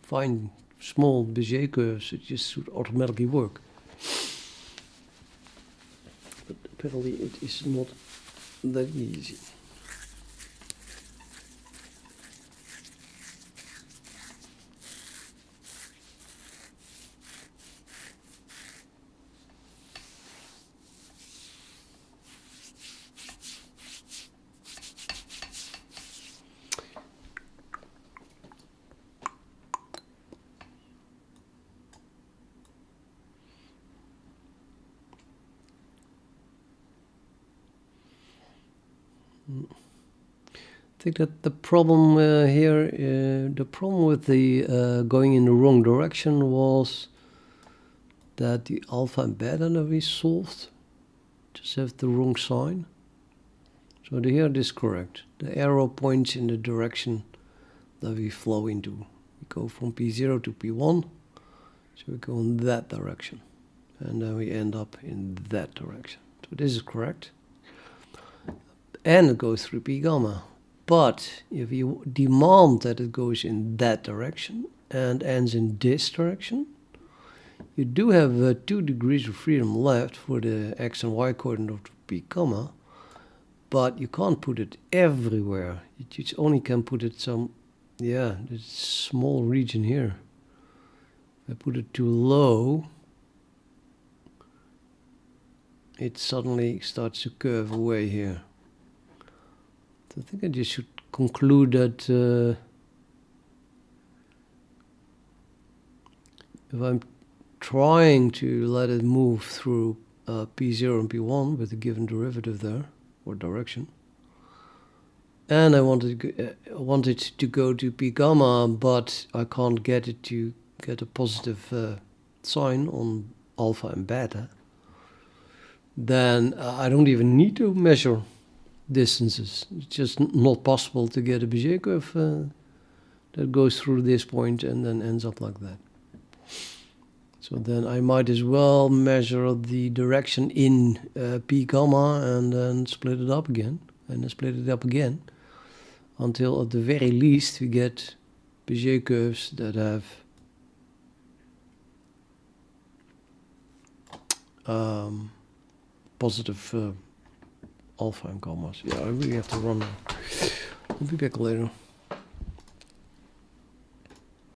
fine small Bezier curves, it just should automatically work. But apparently it is not that easy. I think that the problem here, the problem with the going in the wrong direction was that the alpha and beta that we solved just have the wrong sign. So here it is correct. The arrow points in the direction that we flow into. We go from P0 to P1, so we go in that direction. And then we end up in that direction. So this is correct. And it goes through P gamma. But if you demand that it goes in that direction and ends in this direction, you do have 2 degrees of freedom left for the x and y coordinate of the P comma, but you can't put it everywhere. You just only can put it some, yeah, this small region here. If I put it too low, it suddenly starts to curve away here. So I think I just should conclude that if I'm trying to let it move through P0 and P1 with a given derivative there, or direction, and I want it to go to P gamma, but I can't get it to get a positive sign on alpha and beta, then I don't even need to measure distances. It's just not possible to get a Bezier curve that goes through this point and then ends up like that. So then I might as well measure the direction in P gamma and then split it up again, and then split it up again, until at the very least we get Bezier curves that have positive alpha and gammas. Yeah, I really have to run now. I'll be back later.